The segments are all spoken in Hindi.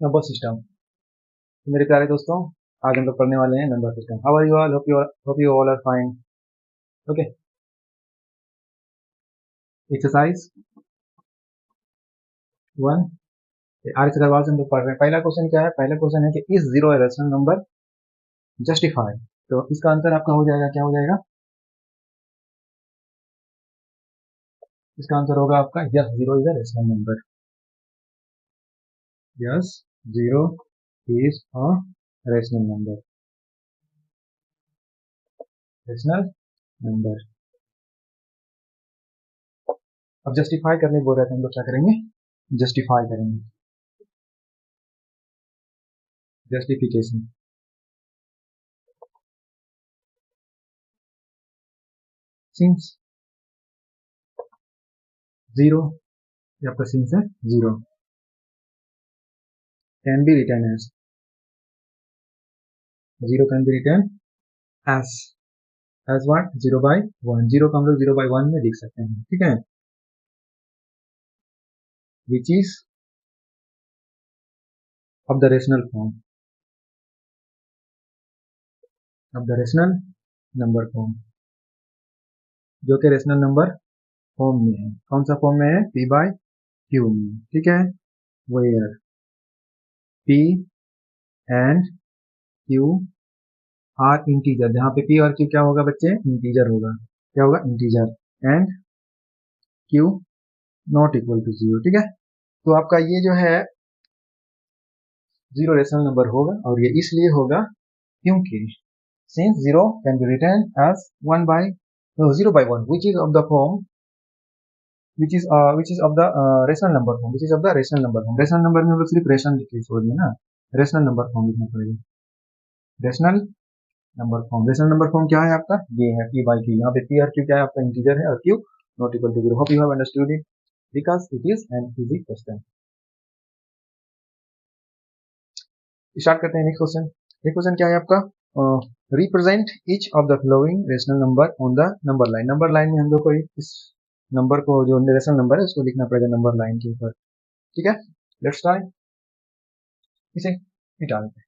Number system. तो मेरे प्यारे दोस्तों, आज हम लोग पढ़ने वाले हैं number system. How are you all? Hope you all are fine. Okay, exercise 1 R S Agarwal से हम लोग पढ़ रहे हैं। पहला क्वेश्चन क्या है? पहला क्वेश्चन है कि इस जीरो रेशनल नंबर जस्टिफाई। तो इसका आंसर आपका हो जाएगा, क्या हो जाएगा? इसका आंसर होगा आपका yes, zero is a rational number. Yes, zero is a rational number. Rational number. अब जस्टिफाई करने बोल रहे थे हम लोग, क्या करेंगे? जस्टिफाई करेंगे। जस्टिफिकेशन। सिंस जीरो, ये आपका सिंस है zero, can be return as zero, can be return as what? Zero by one. Zero को हम लोग जीरो बाई वन में लिख सकते हैं, ठीक है। Which is of the rational form, of the rational number form, जो कि रेशनल नंबर फॉर्म में है। कौन सा फॉर्म में है? पी बाई क्यू में, ठीक है। Where P and Q are integer, जहां पे पी और क्यू क्या होगा बच्चे? इंटीजर होगा। क्या होगा? Integer. And Q not equal to zero, ठीक है। तो आपका ये जो है जीरो रेशनल नंबर होगा, और ये इसलिए होगा क्योंकि since 0 can be written as 1 by 0 by 1, which is of the form, which is of the rational number form, which is of the rational number form। rational number में हम लोग सिर्फ रेशनल लिख के छोड़ दिए ना, रेशनल नंबर फॉर्म लिखना पड़ेगा। Rational number form, rational number form क्या है आपका? ये है पी बाई क्यू। यहाँ पे पी और क्यू क्या है? आपका इंटीजर है, और Q not equal to zero. Hope you have understood it, because it is an easy question. Start करते हैं नेक्स्ट क्वेश्चन। ये क्वेश्चन क्या है आपका? Represent each of the following rational number on the number line. Number line में हम लोग को इस नंबर को, जो रेशनल नंबर है, उसको लिखना पड़ेगा नंबर लाइन के ऊपर, ठीक है। लेट्स ट्राई, इसे मिटा देते हैं।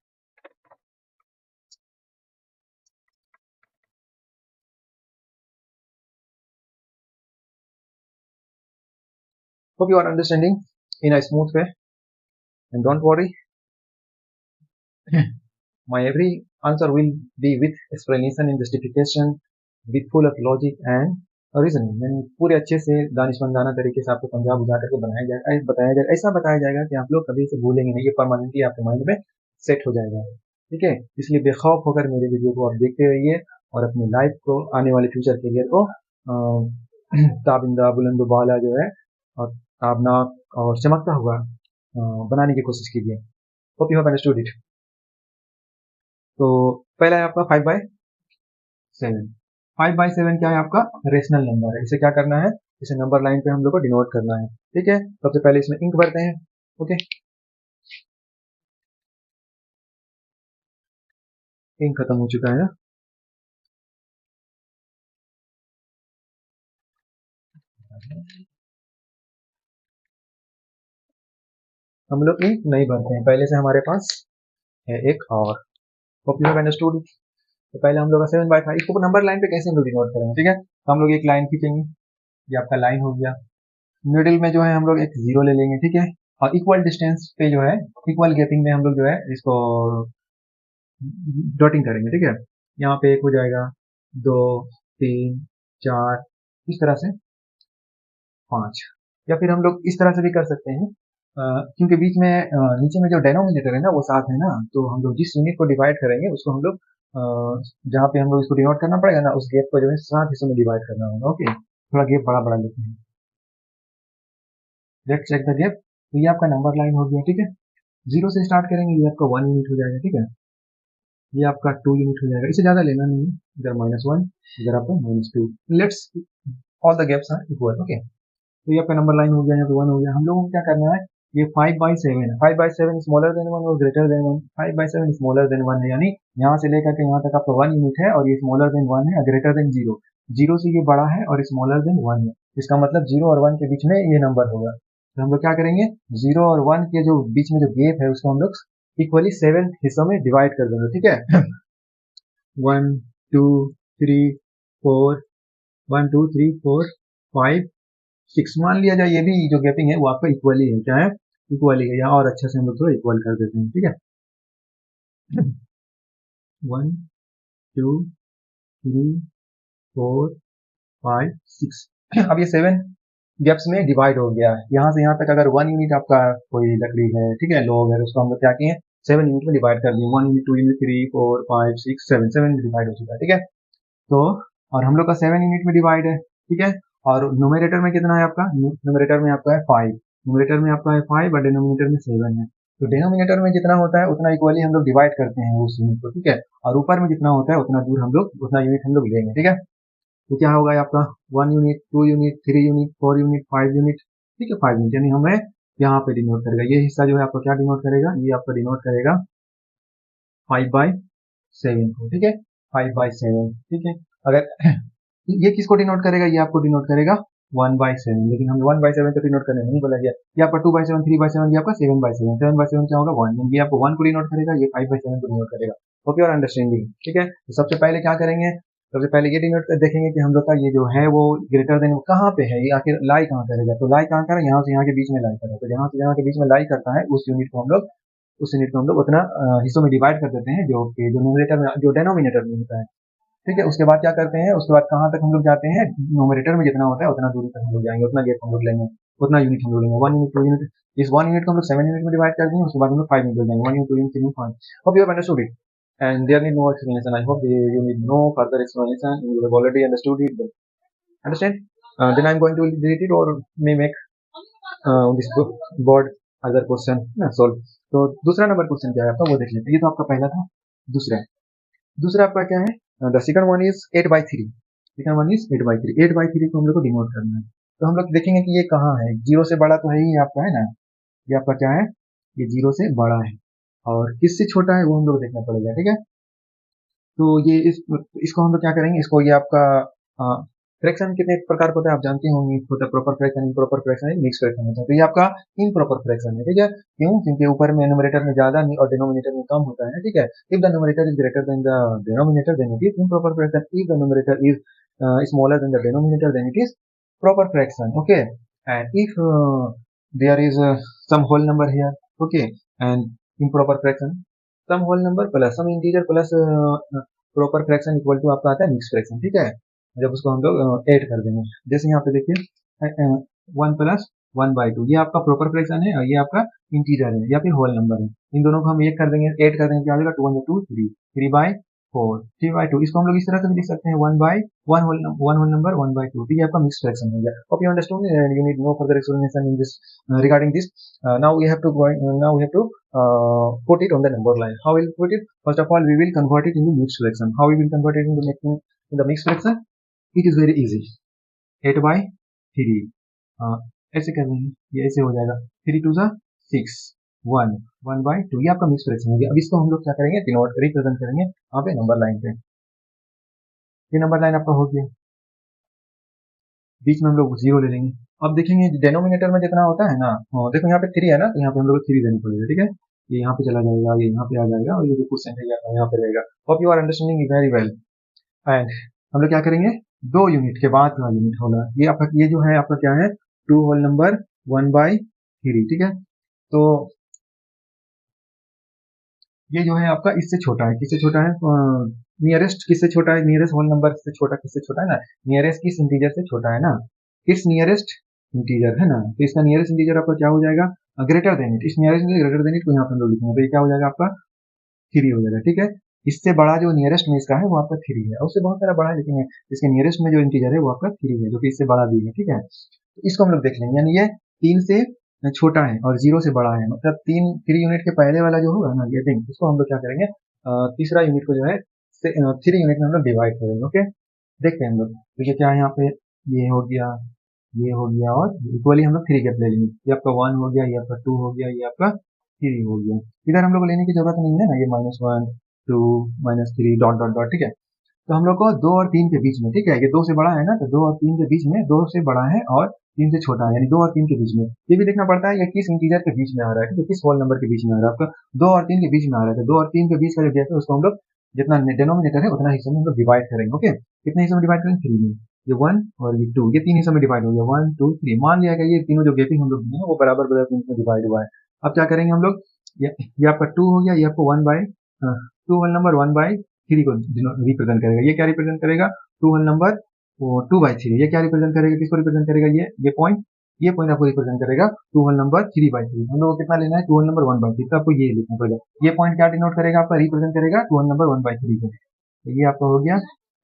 Hope you are understanding in a smooth way, and don't worry, my every answer will be with explanation and justification, with full of logic and reasoning. यानी पूरे अच्छे से दानिशमंदाना तरीके से आपको समझा बुझा करके बनाया जाएगा, बताया जाएगा, ऐसा बताया जाएगा कि आप लोग कभी इसे भूलेंगे नहीं, ये परमानेंटली आपके माइंड में सेट हो जाएगा, ठीक है। इसलिए बेखौफ होकर मेरे वीडियो को आप देखते रहिए, और अपनी लाइफ को, आने वाले फ्यूचर करियर को ताबिंदा बुलंद बाला जो है, और ताबनाक और चमकता हुआ बनाने की कोशिश कीजिए। Hope you have understood it. तो पहला है आपका 5/7। 5/7 क्या है आपका? रेशनल नंबर है। इसे क्या करना है? इसे नंबर लाइन पे हम लोग को डिनोट करना है, ठीक है। सबसे पहले इसमें इंक भरते हैं, ओके। इंक खत्म हो चुका है ना। हम लोग इंक नहीं भरते हैं, पहले से हमारे पास है एक और। Hope you have understood it. तो पहले हम लोग 7/5 इसको नंबर लाइन पे कैसे हम लोग डिनोट करेंगे, ठीक है। तो हम लोग एक लाइन खींचेंगे, ये आपका लाइन हो गया। मिडिल में जो है हम लोग एक जीरो ले लेंगे, ठीक है। और इक्वल डिस्टेंस पे जो है, इक्वल गैपिंग में हम लोग जो है इसको डॉटिंग करेंगे, ठीक है। यहाँ पे एक हो जाएगा, 2, 3, 4, इस तरह से 5। या फिर हम लोग इस तरह से भी कर सकते हैं, क्योंकि बीच में नीचे में जो डेनोमिनेटर है ना वो साथ है ना, तो हम लोग जिस यूनिट को डिवाइड करेंगे उसको हम लोग जहाँ पे हम लोग इसको डिनोट करना पड़ेगा ना, उस गैप को जो है 7 हिस्सों में डिवाइड करना होगा, ओके। थोड़ा गैप बड़ा बड़ा लेते हैं। Let's check the gap. तो ये आपका नंबर लाइन हो गया, ठीक है। जीरो से स्टार्ट करेंगे, ये आपका 1 यूनिट हो जाएगा, ठीक है। ये आपका 2 यूनिट हो जाएगा, इसे ज्यादा लेना नहीं है, इधर -1, इधर आपका -2। Let's all the gaps are equal, okay. तो ये आपका नंबर लाइन हो गया, यहाँ पे 1 हो गया। हम लोगों को क्या करना है? ये 5/7 है, 5/7 स्मॉलर देन 1 और ग्रेटर देन 1। 5/7 स्मॉलर देन 1 है, यानी यहाँ से लेकर के यहाँ तक आपका 1 यूनिट है, और ये स्मॉलर देन 1 है, ग्रेटर देन 0। 0 से ये बड़ा है और स्मॉलर देन 1 है, इसका मतलब 0 और 1 के बीच में ये नंबर होगा। तो हम लोग क्या करेंगे, 0 और 1 के जो बीच में जो गैप है उसको हम लोग इक्वली 7 हिस्सों में डिवाइड कर देंगे, ठीक है। 1 2 3 4 1 2 3 4 5 6 मान लिया जाए, ये भी जो गैपिंग है वो आपका इक्वली है, क्या है, इक्वली है। यहाँ और अच्छे से हम लोग थोड़ा इक्वल कर देते हैं, ठीक है। 1 2 3 4 5 6 अब ये 7 गैप्स में डिवाइड हो गया है। यहाँ से यहाँ तक अगर 1 यूनिट आपका कोई लकड़ी है, ठीक है, लोग है, उसको हम लोग क्या किए, 7 यूनिट में डिवाइड कर दिए। 1 यूनिट, 2 यूनिट, 3 4 5 6 7 में डिवाइड हो चुका है, ठीक है। तो और हम लोग का 7 यूनिट में डिवाइड है, ठीक है। और न्यूमरेटर में कितना है आपका, न्यूमरेटर में आपका है 5, न्यूमरेटर में आपका है 5 और डिनोमिनेटर में 7 है। तो डिनोमिनेटर में जितना होता है उतना इक्वली हम लोग डिवाइड करते हैं उस यूनिट को, ठीक है। और ऊपर में जितना होता है उतना दूर हम लोग उतना यूनिट हम लोग लेंगे, ठीक है। तो क्या होगा आपका 1 unit, 2 unit, 3 unit, 4 unit, 5 unit, ठीक है, 5 यूनिट, यानी हमें यहाँ पे डिनोट करेगा, ये हिस्सा जो है आपको क्या डिनोट करेगा, ये आपका डिनोट करेगा 5/7 को, ठीक है, 5/7, ठीक है। अगर ये किसको डिनोट करेगा, ये आपको डिनोट करेगा 1/7, लेकिन हमें 1/7 तो डिनोट करने नहीं बोला गया। ये आपका 2/7, 3/7, ये आपका 7/7, 7/7 क्या होगा 1, ये आपको 1 को डिनोट करेगा, ये 5/7 को डिनोट करेगा। होप यू आर अंडरस्टैंडिंग, ठीक है। तो सबसे पहले क्या करेंगे, सबसे पहले ये डिनोट देखेंगे कि हम लोग का ये जो है वो ग्रेटर देन कहाँ पे है, ये आखिर लाई कहाँ करेगा। तो लाई कहाँ करेगा, यहाँ से यहाँ के बीच में लाई करेगा। तो जहाँ से यहाँ के बीच में लाई करता है उस यूनिट को हम लोग उतना हिस्सों में डिवाइड कर देते हैं जो कि जो न्यूमरेटर में जो डेनोमिनेटर में होता है, ठीक है। उसके बाद क्या करते हैं, उसके बाद कहाँ तक हम लोग जाते हैं, न्यूमरेटर में जितना होता है उतना दूरी तक हम लोग जाएंगे, उतना गेप हम लोग लेंगे, उतना यूनिट हम लोग लेंगे। 1 यूनिट, 2 यूनिट, इस 1 यूनिट को हम लोग 7 यूनिट में डिवाइड कर देंगे, उसके बाद हम लोग 5 यूनिट जाएंगे, 1 unit, 2 unit, 3 unit, 5। Hope you have understood it and there need no explanation. I hope you need no further explanation, you have already understood it, understand. Then I'm going to delete it or may make this board other question solve. तो दूसरा नंबर क्वेश्चन क्या है आपका वो देख लेते हैं। ये तो आपका पहला था, दूसरा आपका क्या है, the second one is 8/3, second one is 8/3, 8/3 को हम लोग को डिनोट करना है। तो हम लोग देखेंगे कि ये कहाँ है, 0 से बड़ा तो है ही आपका, है ना, ये आपका क्या है, ये 0 से बड़ा है, और किससे छोटा है वो हम लोग देखना पड़ेगा, ठीक है। तो ये इसको हम लोग क्या करेंगे, इसको ये आपका फ्रैक्शन कितने प्रकार का होता है आप जानते होंगे, होता है proper fraction, improper fraction, mix fraction होता है। तो ये आपका इम्प्रॉपर फ्रैक्शन है, ठीक है। क्यों, क्योंकि ऊपर में न्यूमरेटर में ज्यादा और डिनोमिनेटर में कम होता है, ठीक है। If the numerator is greater than the denominator then it is improper fraction, if the numerator is smaller than the denominator then it is proper fraction, okay. And if there is some whole number here, okay, and improper fraction, some whole number plus some integer plus proper fraction equal to आपका आता है मिक्स फ्रैक्शन, ठीक है। जब उसको हम लोग ऐड कर देंगे, जैसे यहाँ पे देखिए 1 + 1/2, ये आपका प्रॉपर फ्रैक्शन है और ये आपका इंटीजर है या फिर होल नंबर है। इन दोनों को हम एक कर देंगे, ऐड कर देंगे, क्या हो जाएगा 2 × 2 3, 3/4, 3/2। इसको हम लोग इस तरह से भी लिख सकते हैं 1 होल नंबर 1/2, तो ये आपका मिक्स फ्रैक्शन हो गया। Hope you understood, you need no further explanation in this regarding this. Now we have to put it on the number line. How will put it? First of all, we will convert it into mixed fraction. How we will convert it into in the mixed fraction? It is very easy. 8/3 ऐसे कर देंगे, ये ऐसे हो जाएगा 3 2 6 1 1/2, ये आपका मिक्स फ्रैक्शन हो गया। अब इसको हम लोग क्या करेंगे, डिनोट रिप्रेजेंट करेंगे यहाँ पे नंबर लाइन पे। ये नंबर लाइन आपका हो गया, बीच में हम लोग 0 ले लेंगे। अब देखेंगे डेनोमिनेटर में जितना होता है ना, देखो यहाँ पे 3 है ना, तो यहाँ पे हम लोग 3 देनी पड़ेगा, ठीक है। ये यहाँ पे चला जाएगा, ये यहाँ पे आ जाएगा, और ये जो परसेंटेज आता है यहाँ पे रहेगा। Hope you are understanding it very well. And हम लोग क्या करेंगे, 2 यूनिट के बाद का यूनिट होगा ये आपका, ये जो है आपका क्या है 2 होल नंबर 1/3, ठीक है। तो ये जो है आपका इससे छोटा है, किससे छोटा है, नियरेस्ट किससे छोटा है, नियरेस्ट होल नंबर से छोटा किससे छोटा है ना, नियरेस्ट किस इंटीजर से छोटा है ना, इट्स नियरेस्ट इंटीजर है ना। तो इसका नियरेस्ट इंटीजर आपका क्या हो जाएगा, ग्रेटर देन इट, इस नियरेस्ट ग्रेटर देन इट को यहाँ पे हम लोग लिखेंगे, तो ये क्या हो जाएगा आपका 3 हो जाएगा, ठीक है। इससे बड़ा जो नियरेस्ट में इसका है वो आपका 3 है, उससे बहुत सारा बड़ा है, लेकिन इसके नियरेस्ट में जो इंटीजर है वो आपका 3 है, जो कि इससे बड़ा भी है, ठीक है। तो इसको हम लोग देख लेंगे, यानी ये 3 से छोटा है और 0 से बड़ा है, मतलब 3 यूनिट के पहले वाला जो होगा ना ये थिंग, इसको हम लोग क्या करेंगे, तीसरा यूनिट को जो है 3 यूनिट में हम लोग डिवाइड करेंगे, ओके। देखते हैं हम लोग, तो ये क्या है यहाँ पे, ये हो गया, ये हो गया, और इक्वली हम लोग 3 गैप ले लेंगे, ये आपका 1 हो गया, ये आपका 2 हो गया, ये आपका 3 हो गया। इधर हम लोग को लेने की जरूरत नहीं है ना, ये -1 2 -3 डॉट डॉट डॉट, ठीक है। तो हम लोग को 2 और 3 के बीच में, ठीक है, ये 2 से बड़ा है ना, तो 2 और 3 के बीच में 2 से बड़ा है और 3 से छोटा है, यानी 2 और 3 के बीच में। ये भी देखना पड़ता है ये किस इंटीजर के बीच में आ रहा है, ठीक है, किस होल नंबर के बीच में आ रहा है। आपका 2 और 3 के बीच में आ रहा है, तो 2 और 3 के बीच का जो गैप है उसको हम लोग जितना डिनोमिनेटर है उतना हिस्सों में हम लोग डिवाइड करेंगे। ओके, कितने हिस्सों में डिवाइड करेंगे? 3 में। ये 1 और ये 2, ये 3 हिस्सों में डिवाइड हो गया, 1 2 3। मान लिया गया ये तीनों जो गैपिंग हम लोग दिए हैं वो बराबर बराबर में डिवाइड हुआ है। अब क्या करेंगे हम लोग, ये आपका 2 हो गया, ये आपको 1 बाई 2 होल नंबर 1 बाई 3 को रिप्रेजेंट करेगा। ये क्या रिप्रेजेंट करेगा? 2 होल नंबर 2 बाई 3। ये क्या रिप्रेजेंट करेगा? किसको रिप्रेजेंट करेगा? ये पॉइंट आपको रिप्रेजेंट करेगा 2 होल नंबर 3 बाई 3। हम लोग को कितना लेना है? 2 होल नंबर 1 बाई 3। तो आपको ये लिखना पड़ेगा। ये पॉइंट क्या डिनोट करेगा? आपका रिप्रेजेंट करेगा 2 होल नंबर 1 बाई 3 को। तो ये आपका हो गया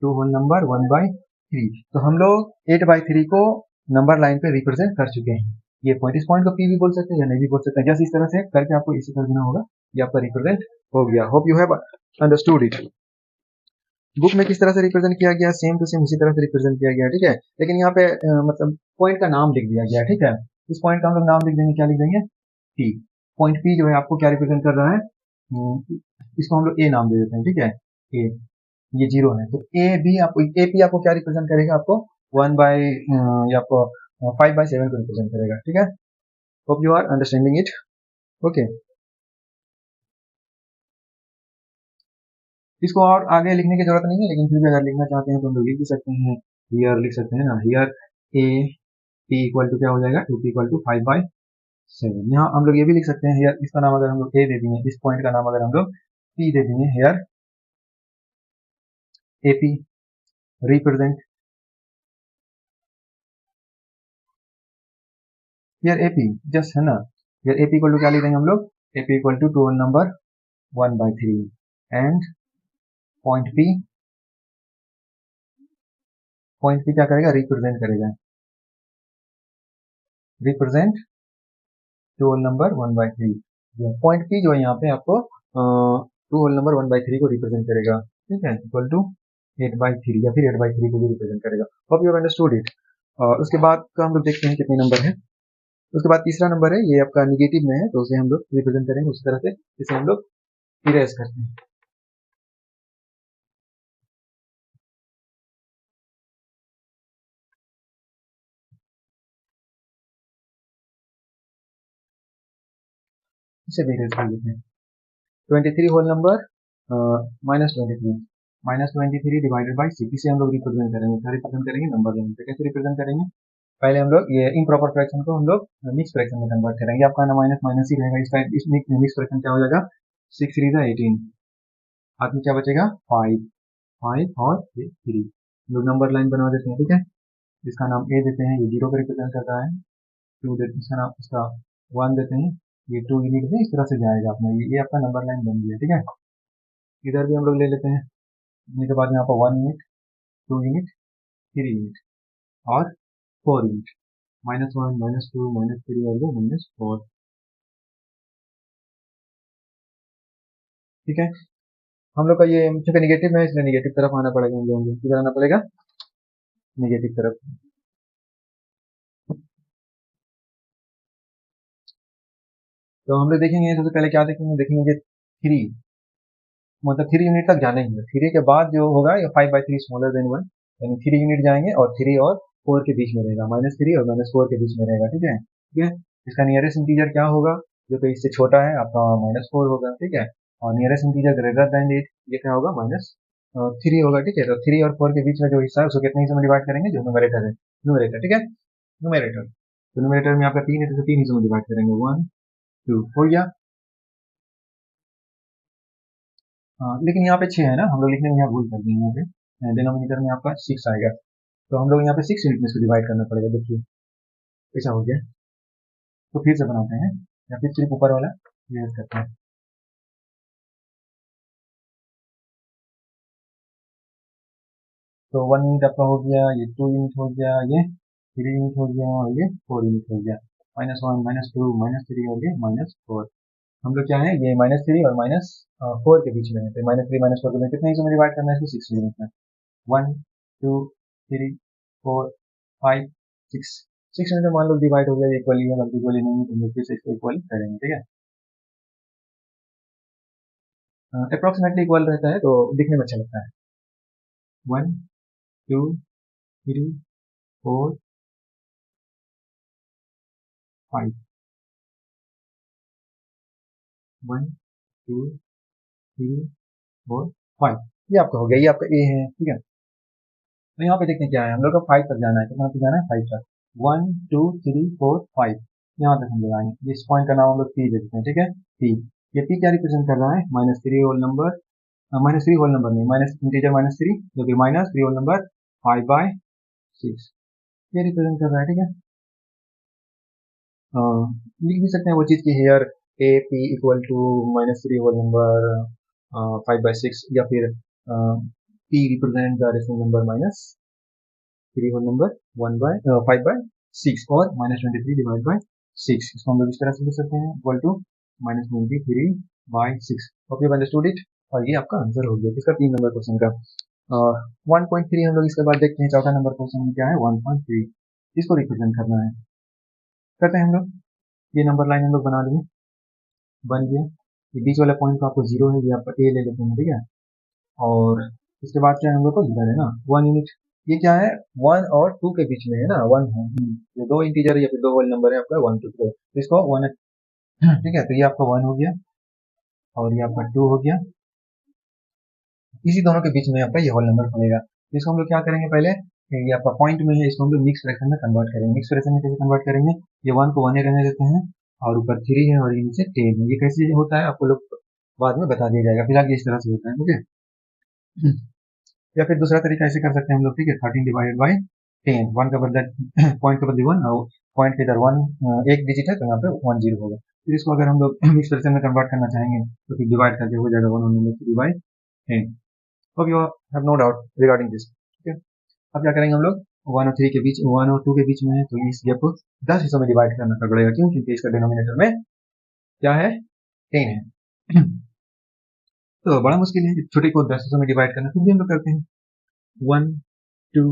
2 होल नंबर 1 बाई 3। तो हम लोग 8 बाई 3 को नंबर लाइन पे रिप्रेजेंट कर चुके हैं। ये पॉइंट, इस पॉइंट को पी भी बोल सकते हैं या नहीं भी बोल सकते हैं, जैसे इस तरह से करके आपको इसे कर देना होगा। ये आपका रिप्रेजेंट हो गया। Hope you have understood it. Book में किस तरह से रिप्रेजेंट किया गया, सेम टू सेम उसी तरह से रिप्रेजेंट किया गया, ठीक है। लेकिन यहाँ पे मतलब पॉइंट का नाम लिख दिया गया, ठीक है। इस पॉइंट का हम लोग नाम लिख देंगे, क्या लिख देंगे? पी। पॉइंट पी जो है आपको क्या रिप्रेजेंट कर रहा है? इसको हम लोग ए नाम दे देते हैं, ठीक है। ए, ये 0 है, तो ए बी आपको, ए पी आपको क्या रिप्रेजेंट करेगा? आपको 1 बाई या आपको 5 बाई 7 को रिप्रेजेंट करेगा, ठीक है। Hope you are understanding it. Okay, इसको और आगे लिखने की जरूरत नहीं है, लेकिन फिर भी अगर लिखना चाहते हैं तो हम लोग लिख भी सकते हैं। हियर लिख सकते हैं ना, here a P equal to क्या हो जाएगा? 2 पी इक्वल टू 5 बाई 7। यहाँ हम लोग ये भी लिख सकते हैं, हियर इसका नाम अगर हम लोग ए दे देंगे, इस पॉइंट का नाम अगर हम लोग पी दे देंगे, here a P represent, here a P just है ना, here a P equal to क्या लिख देंगे हम लोग? A P equal to 2 number 1 by 3 and point P क्या करेगा? रिप्रेजेंट करेगा, represent 2 whole number 1 by 3। Point P जो है यहाँ पे आपको 2 होल नंबर 1 बाई 3 को रिप्रेजेंट करेगा, ठीक है, इक्वल टू 8 बाई 3 या फिर 8 बाई 3 को भी रिप्रेजेंट करेगा। Hope you have understood it. और उसके बाद का हम लोग देखते हैं कितने नंबर है। उसके बाद तीसरा नंबर है, ये आपका निगेटिव में है, तो उसे हम लोग रिप्रेजेंट करेंगे उसी तरह से जिसे हम लोग इरेज करते हैं। इसे भी इरेज कर देते हैं। 23 होल नंबर -23, -23 डिवाइडेड बाई 6, इसे हम लोग रिप्रेजेंट करेंगे। क्या रिप्रेजेंट करेंगे? नंबर लाइन पे। कैसे रिप्रेजेंट करेंगे? पहले हम लोग ये इम्प्रॉपर फ्रैक्शन को हम लोग मिक्स फ्रैक्शन में कन्वर्ट करेंगे। आपका ना माइनस माइनस ही रहेगा, इस टाइप इस मिक्स फ्रैक्शन क्या हो जाएगा? 6 3 18, हाथ में क्या बचेगा? 5 5 और ये 3। लोग नंबर लाइन बना देते हैं, ठीक है। इसका नाम ए देते हैं, ये 0 को रिप्रेजेंट करता है। 2 देते हैं, इसका नाम इसका 1 देते हैं, ये 2 यूनिट में इस तरह से जाएगा अपना, ये आपका नंबर लाइन बन गया, ठीक है। इधर भी हम लोग ले लेते हैं, के बाद में आपका 1 यूनिट, 2 यूनिट, 3 यूनिट और 4 यूनिट, -1 -2 -3 और ये -4, ठीक है। हम लोग का ये चूंकि निगेटिव में है इसलिए निगेटिव तरफ आना पड़ेगा, हम लोगों को किधर आना पड़ेगा? निगेटिव तरफ। तो हम लोग देखेंगे, सबसे पहले क्या देखेंगे? देखेंगे 3, मतलब 3 यूनिट तक जाना ही है। 3 के बाद जो होगा ये 5 बाई 3 स्मॉलर देन 1, यानी 3 यूनिट जाएंगे और 3 और 4 के बीच में रहेगा, -3 और -4 के बीच में रहेगा, ठीक है। ठीक है, इसका नियरेस्ट इंटीजर क्या होगा? जो कि इससे छोटा है आपका -4 होगा, ठीक है। और नियरेस्ट इंटीजर ग्रेटर देन 8, ये क्या होगा? -3 होगा, ठीक है। तो 3 और 4 के बीच में जो हिस्सा है उसको कितने हिस्सों में डिवाइड करेंगे? जो न्यूमरेटर है, न्यूमरेटर, ठीक है, न्यूमरेटर। तो न्यूमरेटर में आपका 3 है, तो 3 हिस्सों में डिवाइड करेंगे, 1 2 हो गया। हाँ, लेकिन यहाँ पे 6 है ना, हम लोग लिखने में यहाँ भूल कर दिए, यहाँ पे डिनोमिनेटर में आपका 6 आएगा, तो हम लोग यहाँ पे 6 यूनिट में इसको डिवाइड करना पड़ेगा। देखिए ऐसा हो गया, तो फिर से बनाते हैं या फिर सिर्फ ऊपर वाला यूज करते हैं। तो 1 यूनिट आपका हो गया, ये 2 यूनिट हो गया, ये 3 यूनिट हो गया और ये 4 यूनिट हो गया। -1 -2 -3 और ये -4। हम लोग क्या है, ये -3 और -4 के बीच में है, तो -3 -4 के बीच कितने हिस्सों में डिवाइड करना है? इसको 6 यूनिट में। 1 2 3 4 5 6, 6 यूनिट में मान लो डिवाइड हो गया, इक्वली है, बल्कि इक्वली नहीं है, तो हम लोग फिर से इसको इक्वल करेंगे, ठीक है। अप्रोक्सीमेटली इक्वल रहता है तो दिखने में अच्छा लगता है। 1 2 3 4 5, 1 2 3 4 5, ये आपका हो गया, ये आपका ए है, ठीक है। तो यहाँ पे देखते हैं क्या है, हम लोग को 5 तक जाना है, कितना तक जाना है, 5 तक, 1 2 3 4 5, यहाँ तक हम लोग आएंगे। इस पॉइंट का नाम हम लोग पी देते हैं, ठीक है, पी। ये पी क्या रिप्रेजेंट कर रहा है, -3 होल नंबर, -3 होल नंबर नहीं, माइनस इंटीजर -3, जो कि -3 होल नंबर 5/6, ये रिप्रेजेंट कर रहा है, ठीक है। लिख भी सकते हैं वो चीज़ की here a P equal to -3 whole number 5/6, या फिर P represent the rational number -3 whole number 5/6 और -23 डिवाइड बाय 6, इसको हम लोग इस तरह से लिख सकते हैं, equal to -23/6। Okay, understood it. और ये आपका आंसर हो गया इसका 3 नंबर क्वेश्चन का। 1.3 हम लोग इसके बाद देखते हैं, चौथा नंबर क्वेश्चन में क्या है, 1.3, इसको रिप्रेजेंट करना है। करते हैं हम लोग, ये नंबर लाइन हम लोग बना लिए, बन गया। ये बीच वाला पॉइंट तो आपको 0 है, ये आपका ए ले लेते हैं, ठीक है। और इसके बाद क्या है, हम लोग को इधर है ना 1 यूनिट, ये क्या है, 1 और 2 के बीच में है ना, 1 है, ये दो इंटीजर या फिर दो होल नंबर है आपका 1 2 3, तो इसको 1, ठीक है। तो ये आपका 1 हो गया और ये आपका 2 हो गया, इसी दोनों के बीच में आपका ये होल नंबर बनेगा। तो इसको हम लोग क्या करेंगे, पहले ये आपका पॉइंट में है, इसको हम लोग मिक्स फ्रैक्शन में कन्वर्ट करेंगे। मिक्स फ्रैक्शन में कैसे कन्वर्ट करेंगे, ये 1 को 1 ही रहने देते हैं, और ऊपर 3 है और ये नीचे 10 है। ये कैसे होता है आपको लोग बाद में बता दिया जाएगा, फिलहाल ये इस तरह से होता है, ओके। या फिर दूसरा तरीका ऐसे कर सकते हैं हम लोग, ठीक है, 13 डिवाइडेड बाई 10, 1 का बदला पॉइंट का बदले 1, और पॉइंट के इधर 1 एक डिजिट है, तो यहाँ पे 1 0 होगा। फिर इसको अगर हम लोग मिक्स फ्रैक्शन में कन्वर्ट करना चाहेंगे तो फिर डिवाइड करके हो जाएगा 1 1 3 by 10। Hope you have no doubt regarding this, ठीक है। अब क्या करेंगे हम लोग, 1 और 3 के बीच, 1 और 2 के बीच में है, तो इस गैप को 10 हिस्सों में डिवाइड करना पड़ेगा, क्यों, क्योंकि इसका डिनोमिनेटर में क्या है, 10 है। तो बड़ा मुश्किल है छोटे को 10 हिस्सों में डिवाइड करना, फिर भी हम लोग करते हैं। 1 2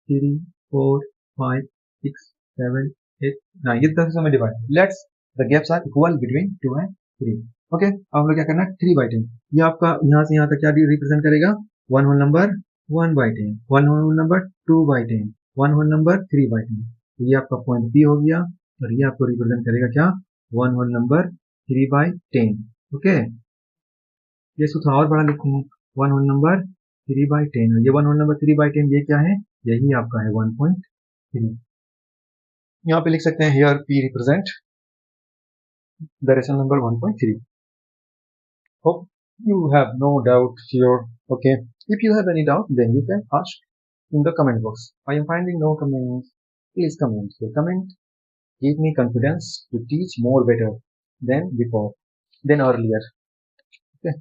3 4 5 6 7 8 9, ये 10 हिस्सों में divide, let's the gaps are equal between 2 and 3, okay. अब हम लोग क्या करना है, 3/10, ये आपका यहाँ से यहाँ तक क्या रिप्रेजेंट करेगा, 1 whole number 1/10, 1 whole number 2/10, 1 whole number 3/10, तो ये आपका पॉइंट पी हो गया, और ये आपको रिप्रेजेंट करेगा क्या, 1 होल नंबर 3/10, ओके। ये इसको थोड़ा और बड़ा लिखते हैं, 1 होल नंबर 3/10, ये 1 होल नंबर 3/10 ये क्या है, यही आपका है 1.3। यहाँ पे लिख सकते हैं here p represent the rational number 1.3। Hope you have no doubt here, okay. If you have any doubt, then you can ask in the comment box. I am finding no comments. Please comment. Your comment give me confidence to teach more better than before, than earlier, okay.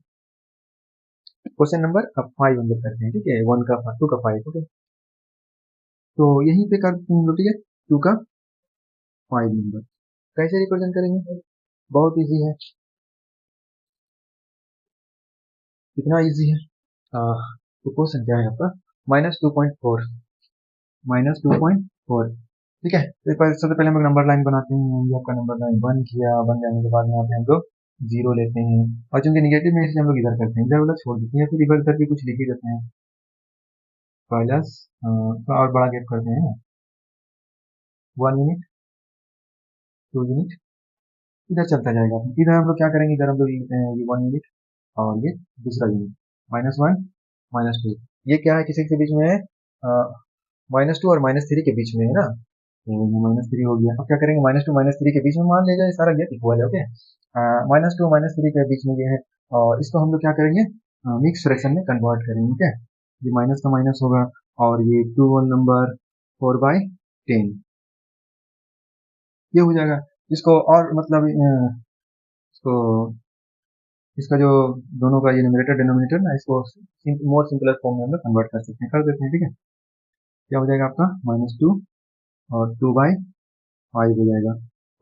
Question number अब 5 हम लोग करते हैं, ठीक है, 1 का 2 का 5, ओके। तो यहीं पे करते हैं हम लोग, ठीक है, 2 का 5 नंबर कैसे रिप्रेजेंट करेंगे, बहुत इजी है, कितना इजी है। तो क्वेश्चन क्या है आपका, -2.4, -2.4, ठीक है। तो सबसे पहले हम लोग नंबर लाइन बनाते हैं, ये आपका नंबर लाइन बन गया, बन जाने के बाद यहाँ पे हम लोग 0 लेते हैं, और चूंकि निगेटिव में इसलिए हम लोग इधर करते हैं, इधर वाला छोड़ देते हैं, या फिर इधर करके कुछ लिख ही देते हैं, प्लस थोड़ा और बड़ा गैप करते हैं ना, 1 यूनिट 2 यूनिट, इधर चलता जाएगा। इधर हम लोग क्या करेंगे, इधर हम लोग लिखते हैं ये 1 यूनिट और ये दूसरा यूनिट, -1 -2, ये क्या है, किसी के बीच में है, -2 और -3 के बीच में है ना, तो -3 हो गया। अब क्या करेंगे, -2 -3 के बीच में मान लीजिए ये सारा गैप इक्वल है, ओके। -2 -3 के बीच में ये है, और इसको हम लोग क्या करेंगे, मिक्स फ्रैक्शन में कन्वर्ट करेंगे, ठीक है। ये माइनस का माइनस होगा, और ये 2 होल नंबर 4/10, ये हो जाएगा। इसको और मतलब इसको, इसका जो दोनों का ये न्यूमरेटर डिनोमिनेटर ना, इसको मोर सिंपलर फॉर्म में हम लोग कन्वर्ट कर सकते हैं, कर देते हैं, ठीक है। क्या हो जाएगा आपका, -2 और 2/5 हो जाएगा,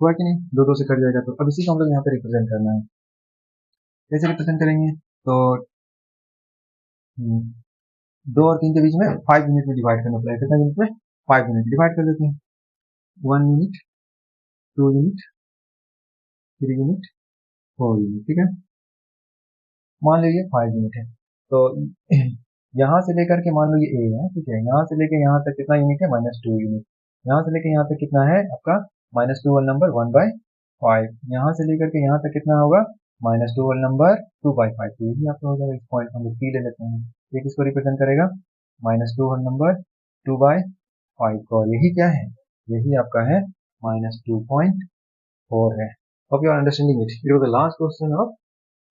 हुआ कि नहीं, दो दो से कट जाएगा। तो अब इसी को हम लोग यहाँ पे रिप्रेजेंट करना है, कैसे रिप्रेजेंट करेंगे, तो 2 और 3 के बीच में 5 यूनिट में डिवाइड करना पड़ेगा, कितना यूनिट में, 5 यूनिट, डिवाइड कर देते हैं, 1 यूनिट 2 यूनिट 3 यूनिट 4 यूनिट, ठीक है। मान लो ये 5 यूनिट है, तो यहाँ से लेकर के मान लो ये ए है, ठीक है, यहाँ से लेकर यहाँ तक कितना यूनिट है, -2 यूनिट, यहाँ से लेकर यहाँ तक कितना है आपका -2 होल नंबर 1/5, यहाँ से लेकर के यहाँ तक कितना होगा -2 होल नंबर 2/5, तो ये भी आपका हो जाएगा। इस पॉइंट को हम लोग P ले लेते हैं, ये किसको रिप्रेजेंट करेगा -2 होल नंबर 2/5 को, और यही क्या है, यही आपका है -2.4 है। Hope you are understanding it. It was the last question of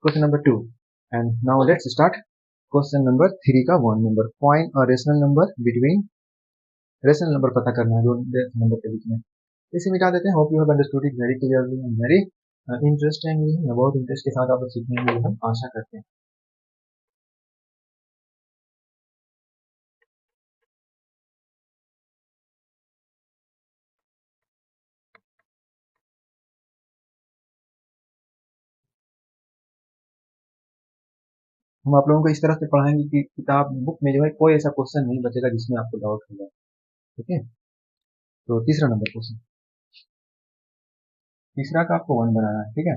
question number 2, and now let's start question number 3 का 1 नंबर, फाइंड और rational number between, rational number पता करना है दोनों रेशनल नंबर के बीच में। इसे मिटा देते हैं। Hope you have understood it very clearly and very interestingly, बहुत इंटरेस्ट के साथ आप लोग सीखेंगे, हम आशा करते हैं। हम आप लोगों को इस तरह से पढ़ाएंगे कि किताब बुक में जो है कोई ऐसा क्वेश्चन नहीं बचेगा जिसमें आपको डाउट होगा। ठीक है, तो तीसरा नंबर क्वेश्चन, तीसरा का आपको 1 बनाना है। ठीक है,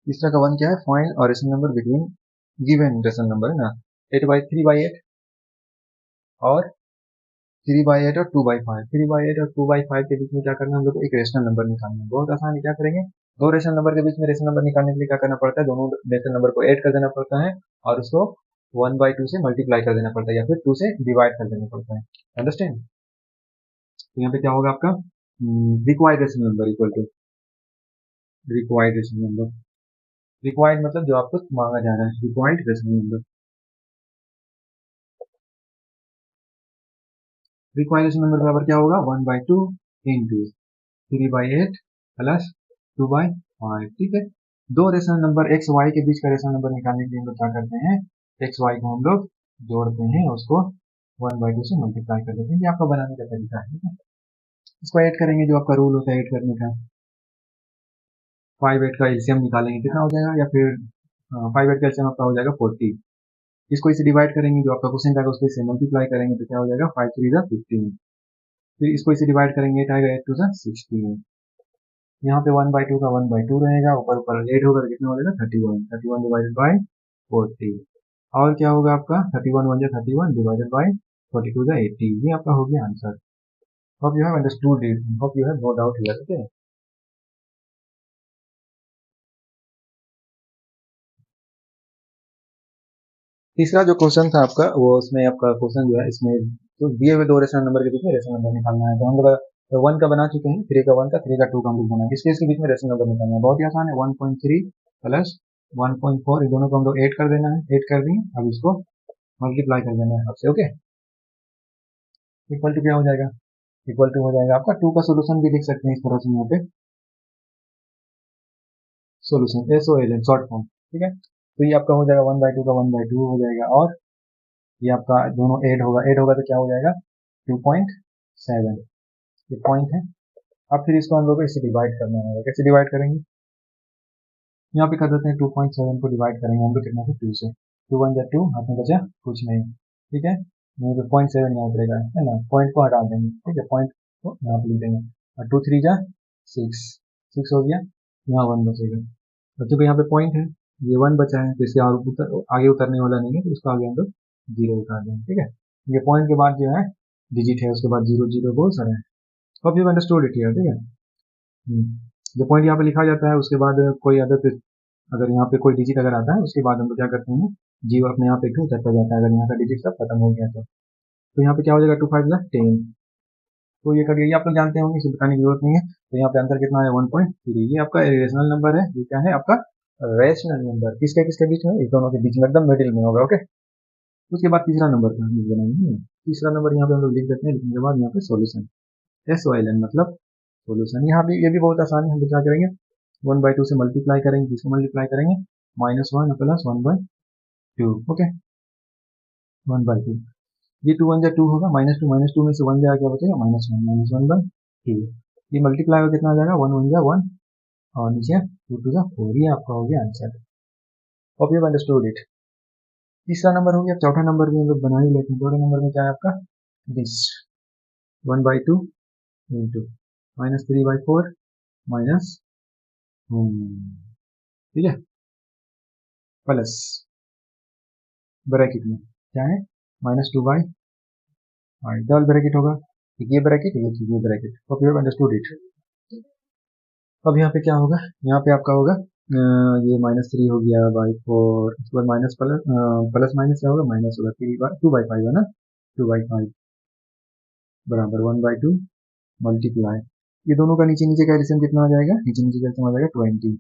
तीसरा का 1 क्या है, फाइंड और rational number between given rational number है ना, 8/3/8 और 3/8 और 2/5। 3/8 और 2/5 के बीच में क्या करना है, हम लोग को एक रेशनल नंबर निकालना है। बहुत आसान है, क्या करेंगे, दो रेशनल नंबर के बीच में रेशनल नंबर निकालने के लिए क्या करना पड़ता है, दोनों रेशनल नंबर को ऐड कर देना पड़ता है और उसको 1/2 से मल्टीप्लाई कर देना पड़ता है या फिर 2 से डिवाइड कर देना पड़ता है। अंडरस्टैंड, तो यहाँ पे क्या होगा आपका required rational number equal to required rational number. Required मतलब जो आपको मांगा जा रहा है, required rational number. Required rational number बराबर क्या होगा, 1/2 इंटू 3/8 प्लस 2/5। ठीक है, दो रेशनल नंबर एक्स वाई के बीच का रेशनल नंबर निकालने के लिए हम लोग क्या करते हैं, एक्स वाई को हम लोग जोड़ते हैं, उसको 1/2 से मल्टीप्लाई कर देते हैं। ये आपका बनाने का तरीका है। ठीक है, इसको ऐड करेंगे, जो आपका रूल होता है ऐड करने का, 5/8 का एलसीएम निकालेंगे कितना हो जाएगा, या फिर 5/8 का एलसीएम आपका हो जाएगा 40। इसको इसे डिवाइड करेंगे, जो आपका क्वेश्चन आएगा उसको इसे मल्टीप्लाई करेंगे तो क्या हो जाएगा 5 3 15। फिर इसको इसे डिवाइड करेंगे, 8 आएगा 8 2 16। यहाँ पे 1/2 का 1/2 रहेगा, ऊपर ऊपर 8 होगा तो कितना हो जाएगा 31, 31 डिवाइडेड बाई 40। और क्या होगा आपका 31 1 31 डिवाइडेड बाई 42 80। ये आपका हो गया answer. Hope you have understood it, hope you have no doubt here. Okay, तीसरा जो क्वेश्चन था आपका, वो उसमें आपका क्वेश्चन जो है, इसमें तो दिए हुए दो रेशनल नंबर के बीच में रेशनल नंबर निकालना है। तो हम लोग 1 का बना चुके हैं, 3 का 1 का, 3 का 2 का हम लोग बनाएंगे। इसके बीच में रेशनल नंबर निकालना है, बहुत ही आसान है। 1.3 प्लस 1.4, इन दोनों को हम लोग ऐड कर देना है, ऐड कर देंगे, अब इसको मल्टीप्लाई कर देना है आपसे। ओके, इक्वल टू क्या हो जाएगा, इक्वल टू हो जाएगा आपका 2 का सोल्यूशन भी लिख सकते हैं इस तरह से, यहाँ पे सोल्यूशन SOLN शॉर्ट फॉर्म। ठीक है, तो ये आपका हो जाएगा 1/2 का 1/2 हो जाएगा, और ये आपका दोनों ऐड होगा, ऐड होगा तो क्या हो जाएगा 2.7, ये पॉइंट है। अब फिर इसको हम लोग को इसे डिवाइड करना होगा, कैसे डिवाइड करेंगे, यहाँ पे कर देते हैं 2.7 को डिवाइड करेंगे हम लोग कितना से 2 से, 2 1 2, हाथ में बचा कुछ नहीं। ठीक है, नहीं तो 0.7 यहाँ उतरेगा, है ना, पॉइंट को हटा देंगे। ठीक है, पॉइंट को यहाँ पे लिख देंगे, और 2 3 6, 6 हो गया, यहाँ 1 बचेगा। और चूंकि यहाँ पे पॉइंट है, ये 1 बचा है, तो इसके आगे उतरने वाला नहीं है, तो इसको आगे हम लोग 0 उतार देंगे। ठीक है, ये पॉइंट के बाद जो है डिजिट है, उसके बाद 0 0 बहुत सारा है। Hope you understood it here. ठीक है, जो पॉइंट यहाँ पे लिखा जाता है, उसके बाद कोई अगर यहाँ पे कोई डिजिट अगर आता है, उसके बाद हम लोग क्या करते हैं, जीरो अपने यहाँ पे क्यों उतरता जाता है, अगर यहाँ का डिजिट सब खत्म हो गया तो यहाँ पे क्या हो जाएगा 2 5 10। तो ये कर, ये आप लोग जानते होंगे, इसे बताने की जरूरत नहीं है। तो यहाँ पे आंसर कितना है 1.3। ये आपका रेशनल नंबर है, ये क्या है आपका रेशनल नंबर, किसके बीच में, इस दोनों के बीच में, एकदम मिडिल में होगा। ओके, उसके बाद तीसरा नंबर का बनाएंगे, तीसरा नंबर यहाँ पे हम लोग लिख देते हैं, लिखने के बाद यहाँ पे सोल्यूशन SOLN मतलब सोल्यूशन। यहाँ पे ये भी बहुत आसान है, हम लोग क्या करेंगे 1/2 से मल्टीप्लाई करेंगे, किसको मल्टीप्लाई करेंगे -1 प्लस 1/2। ओके, 1/2, ये 2 1 2 होगा, -2 में से 1 जाएगा, क्या बचेगा -1/2। ये मल्टीप्लाई होकर कितना आ जाएगा 1 1 1, और नीचे 2 2 4। ये आपका हो गया answer. Hope you understood it. तीसरा नंबर हो गया, चौथा नंबर भी हम लोग बना ही लेते हैं। चौथे नंबर में क्या है आपका दिस 1/2 इंटू -3/4 माइनस, ठीक है, प्लस ब्रैकेट में क्या है -2/5, डबल ब्रैकेट होगा, एक ये ब्रैकेट, एक ये bracket. Hope you understood it. अब यहाँ पे क्या होगा, यहाँ पे आपका होगा ये -3 हो गया बाई 4, उसके बाद माइनस प्लस प्लस माइनस क्या होगा, माइनस होगा 2/5 है ना, 2/5 बराबर 1/2 मल्टीप्लाई, ये दोनों का नीचे नीचे का एडिशन कितना आ जाएगा, नीचे नीचे का एडिशन आ जाएगा 20।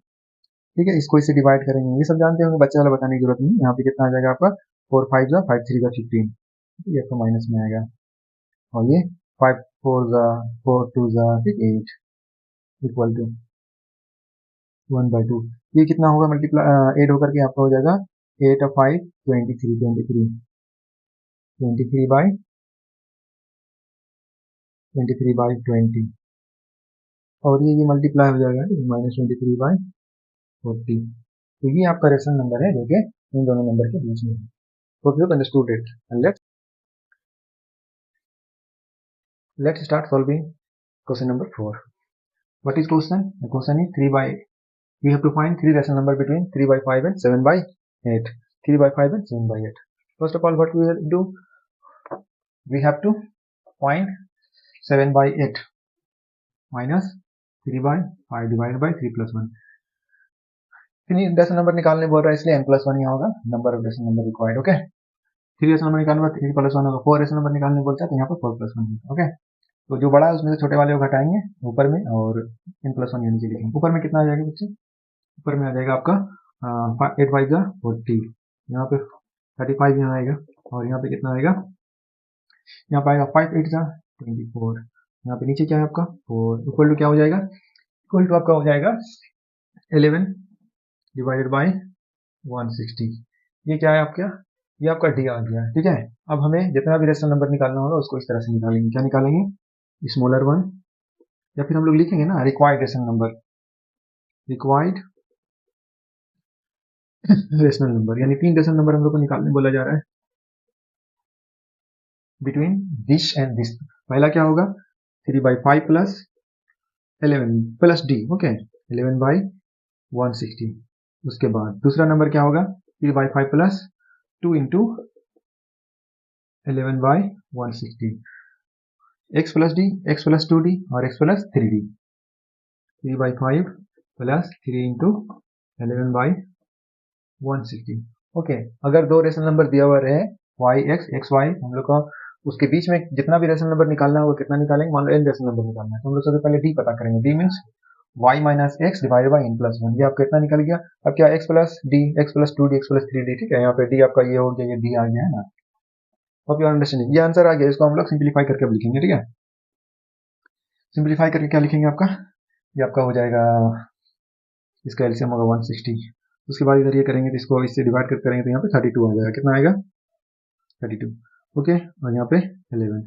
ठीक है, इसको इससे डिवाइड करेंगे, ये सब जानते होंगे, बच्चे वाला बताने की जरूरत नहीं। यहाँ पे कितना आ जाएगा आपका 4 5 जा 5 3 का 15, ये आपका माइनस में आएगा, और ये 5 4 जा 4 2 जा 8 इक्वल टू 1/2। ये कितना होगा, मल्टीप्लाई एड होकर के आपका हो जाएगा 8 और 5 23 और ये मल्टीप्लाई हो जाएगा -23/40। तो ये आपका रेशनल नंबर है जो कि इन दोनों नंबर के बीच में है। Hope you understood it and let's start solving question number 4. What is question? The question is we have to find three rational number between 3/5 and 7/8. 3/5 and 7/8. First of all, what we will do? We have to find 7/8 minus 3/5 divided by 3 plus 1. Rational number निकालने बोल रहा है, इसलिए n+1 यहाँ होगा, number of rational number required. Okay, 3 rational number निकालने 3 + 1 होगा, 4 रेशनल नंबर निकालने बोलता है तो यहाँ पर 4 + 1 होगा। ओके, तो जो बड़ा है उसमें से छोटे वाले को घटाएंगे ऊपर में, और n+1 यानी कि लिखेंगे। ऊपर में कितना आ जाएगा बच्चे, ऊपर में आ जाएगा आपका 8 5 जा 40, यहाँ पे 35 यहाँ आएगा, और यहाँ पे कितना आएगा, यहाँ पे आएगा 5 8 जा 24, यहाँ पे नीचे क्या है आपका 4, इक्वल टू क्या हो जाएगा, इक्वल टू आपका हो जाएगा 11 डिवाइडेड बाई 160। ये क्या है आपका, ये आपका डी आ गया। ठीक है, अब हमें जितना भी रेशनल नंबर निकालना होगा उसको इस तरह से निकालेंगे। क्या निकालेंगे, स्मॉलर 1, या फिर हम लोग लिखेंगे ना required rational number, required rational number, यानी 3 रेशनल नंबर हम लोग को निकालने बोला जा रहा है बिटवीन दिस एंड दिस। पहला क्या होगा, 3/5 प्लस 11 प्लस डी। ओके, 11/160। उसके बाद दूसरा नंबर क्या होगा, 3/5 plus 2 into 11/160, x plus D, x plus 2d और x plus 3d। 3/5 plus 3 into 11/160। Okay, अगर दो रेशनल नंबर दिया हुआ रहे y x x y, हम लोग को उसके बीच में जितना भी रेशनल नंबर निकालना होगा कितना निकालेंगे, मान लो n रेशनल नंबर निकालना है तो हम लोग सबसे पहले d पता करेंगे। d means y minus x divided by n+1। ये आपका कितना निकल गया, अब क्या x plus D, x plus 2d, x plus 3d। ठीक है, यहाँ पे d आपका ये हो गया, ये d आ गया है ना। होप यू आर अंडरस्टैंडिंग, ये आंसर आ गया, इसको हम लोग सिंप्लीफाई करके अब लिखेंगे। ठीक है, सिंप्लीफाई करके क्या लिखेंगे आपका, ये आपका हो जाएगा, इसका एलसीएम होगा 160। उसके बाद इधर ये करेंगे तो इसको इससे डिवाइड करके करेंगे तो यहाँ पे 32 आ जाएगा। कितना आएगा, 32। ओके, और यहाँ पे 11,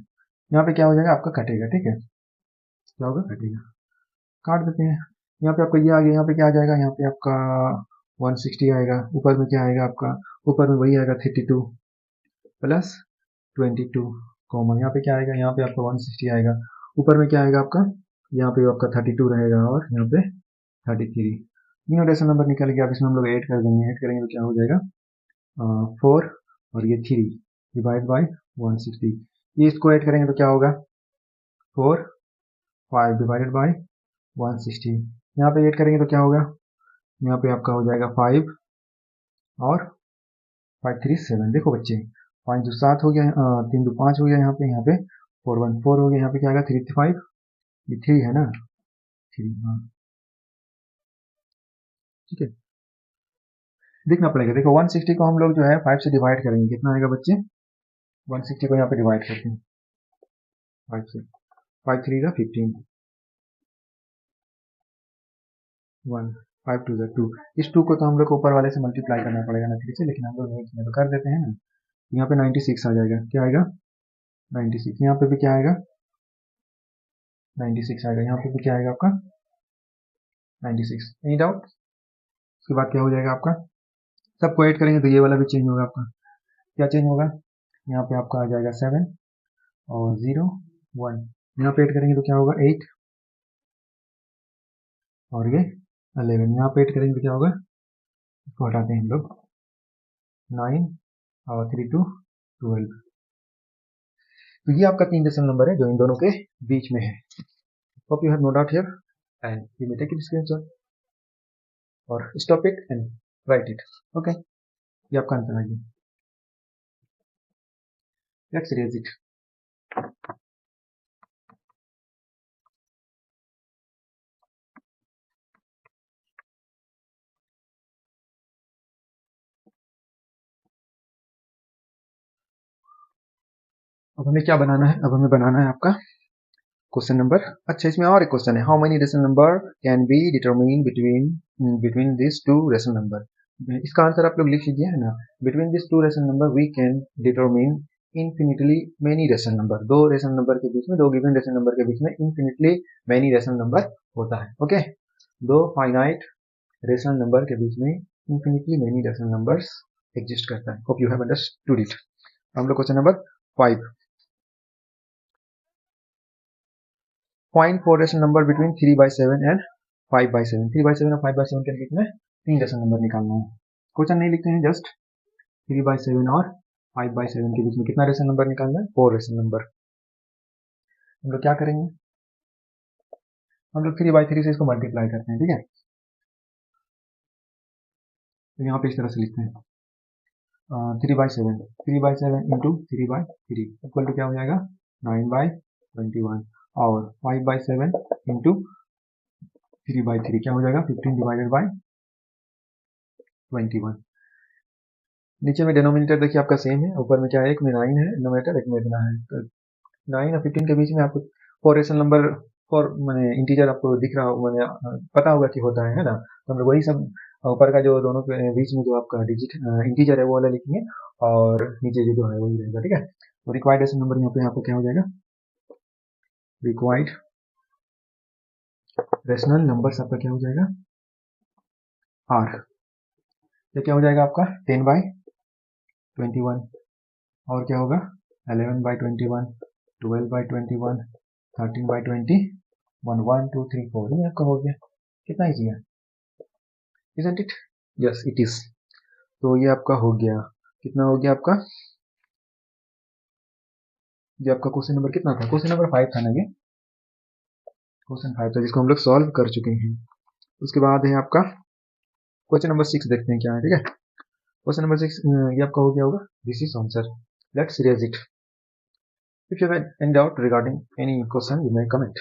यहाँ पे क्या हो जाएगा आपका कटेगा। ठीक है, क्या होगा, कटेगा, काट देते हैं। यहाँ पे आपका ये आ गया, यहाँ पे क्या आ जाएगा, यहाँ पे आपका 160 आएगा, ऊपर में क्या आएगा आपका, ऊपर में वही आएगा 32 प्लस 22 कॉमन, यहाँ पे क्या आएगा, यहाँ पे आपका 160 आएगा, ऊपर में क्या आएगा आपका, यहाँ पे आपका 32 रहेगा, और यहाँ पे 33। तीनों रेशनल नंबर निकल गया। अब इसमें हम लोग ऐड कर देंगे, ऐड करेंगे तो क्या हो जाएगा 4 और ये 3 डिवाइड बाई 160। ये इसको ऐड करेंगे तो क्या होगा 4 5 डिवाइडेड बाई 160। यहाँ पे ऐड करेंगे तो क्या होगा, यहाँ पे आपका हो जाएगा 5 और 5 3 7। देखो बच्चे, 5 2 7 हो गया, 3 2 5 हो गया, यहाँ पे 4 1 4 हो गया, यहाँ पे क्या आएगा 3 3 5, ये 3 है ना, 3। हाँ ठीक है, देखना पड़ेगा। देखो 160 को हम लोग जो है 5 से डिवाइड करेंगे, कितना आएगा बच्चे, 160 को यहाँ पे डिवाइड करते हैं 5 से, 5 3 का 15, 1 5 2 2। इस 2 को तो हम लोग को ऊपर वाले से मल्टीप्लाई करना पड़ेगा ना 3 से, लेकिन हम लोग नहीं तो कर देते हैं ना। यहाँ पे 96 आ जाएगा, क्या आएगा 96, यहाँ पे भी क्या आएगा 96 आएगा, यहाँ पे भी क्या आएगा आपका 96। एनी डाउट, उसके बाद क्या हो जाएगा आपका, सबको ऐड करेंगे तो ये वाला भी चेंज होगा आपका। क्या चेंज होगा, यहाँ पे आपका आ जाएगा 7 और 0 1, यहाँ पे ऐड करेंगे तो क्या होगा 8 और ये 11, यहाँ पे ऐड करेंगे तो क्या होगा, इसको हटाते हैं हम लोग 9 और 3 2 12। तो ये आपका 3 डेसिमल नंबर है जो इन दोनों के बीच में है। Hope you have no doubt here. and you may take a screenshot or stop it and write it. Okay, ये आपका आंसर आ गया. Let's erase it. अब हमें क्या बनाना है? अब हमें बनाना है आपका क्वेश्चन नंबर. अच्छा, इसमें और एक क्वेश्चन है. How many rational number can be determine between this two rational number. इसका आंसर आप लोग लिख लीजिए, है ना. Between this two rational number we can determine infinitely many rational number. दो रेशनल नंबर के बीच में, दो गिवन रेशनल नंबर के बीच में इन्फिनिटली मेनी रेशनल नंबर होता है. ओके, दो फाइनाइट रेशनल नंबर के बीच में infinitely many rational numbers exist करता है. Hope you have understood it. हम लोग question number 5. Find four rational number between 3/7 and 5/7. 3/7 और 5/7 के बीच में तीन रेशनल नंबर निकालना है. क्वेश्चन नहीं लिखते हैं, जस्ट 3/7 और 5/7 के बीच में कितना रेशनल नंबर निकालना है? 4 रेशनल नंबर. हम लोग क्या करेंगे? हम लोग 3/3 से इसको मल्टीप्लाई करते हैं. ठीक है, तो यहाँ पे इस तरह से लिखते हैं 3/7 इंटू 3/3 इक्वल टू क्या हो जाएगा? 9/21. और 5/7 इंटू 3/3 क्या हो जाएगा? 15 डिवाइडेड बाई 21. नीचे में डिनोमिनेटर देखिए आपका सेम है, ऊपर में क्या है? एक में 9 है डिनोमिनेटर, एक में इतना है. तो 9 और 15 के बीच में आपको 4 रेशनल नंबर, 4 मैंने इंटीजर आपको दिख रहा हो, मैंने पता होगा कि होता है ना. तो हम लोग वही सब ऊपर का जो दोनों के बीच में जो आपका डिजिट इंटीजर है वो वाला लिखेंगे और नीचे जो है वही रहेगा. ठीक है, तो रिक्वायर्ड रेशनल नंबर यहाँ पे आपको क्या हो जाएगा? रिक्वायर्ड रेशनल नंबर आपका क्या हो जाएगा? आर. ये क्या हो जाएगा आपका? 10/21. और क्या होगा? 11/21, 12/21, 13/21, 1 2 3 4. ये आपका हो गया. कितना इजी है, isn't it? Yes, it is. तो ये आपका हो गया. कितना हो गया आपका? ये आपका क्वेश्चन नंबर कितना था? क्वेश्चन नंबर 5 था ना ये. क्वेश्चन 5 था जिसको हम लोग सॉल्व कर चुके हैं. उसके बाद है आपका क्वेश्चन नंबर 6. देखते हैं क्या है. ठीक है, क्वेश्चन नंबर 6 ये आपका हो गया होगा. This is answer. Let's erase it. If you have any doubt regarding any question, you may comment.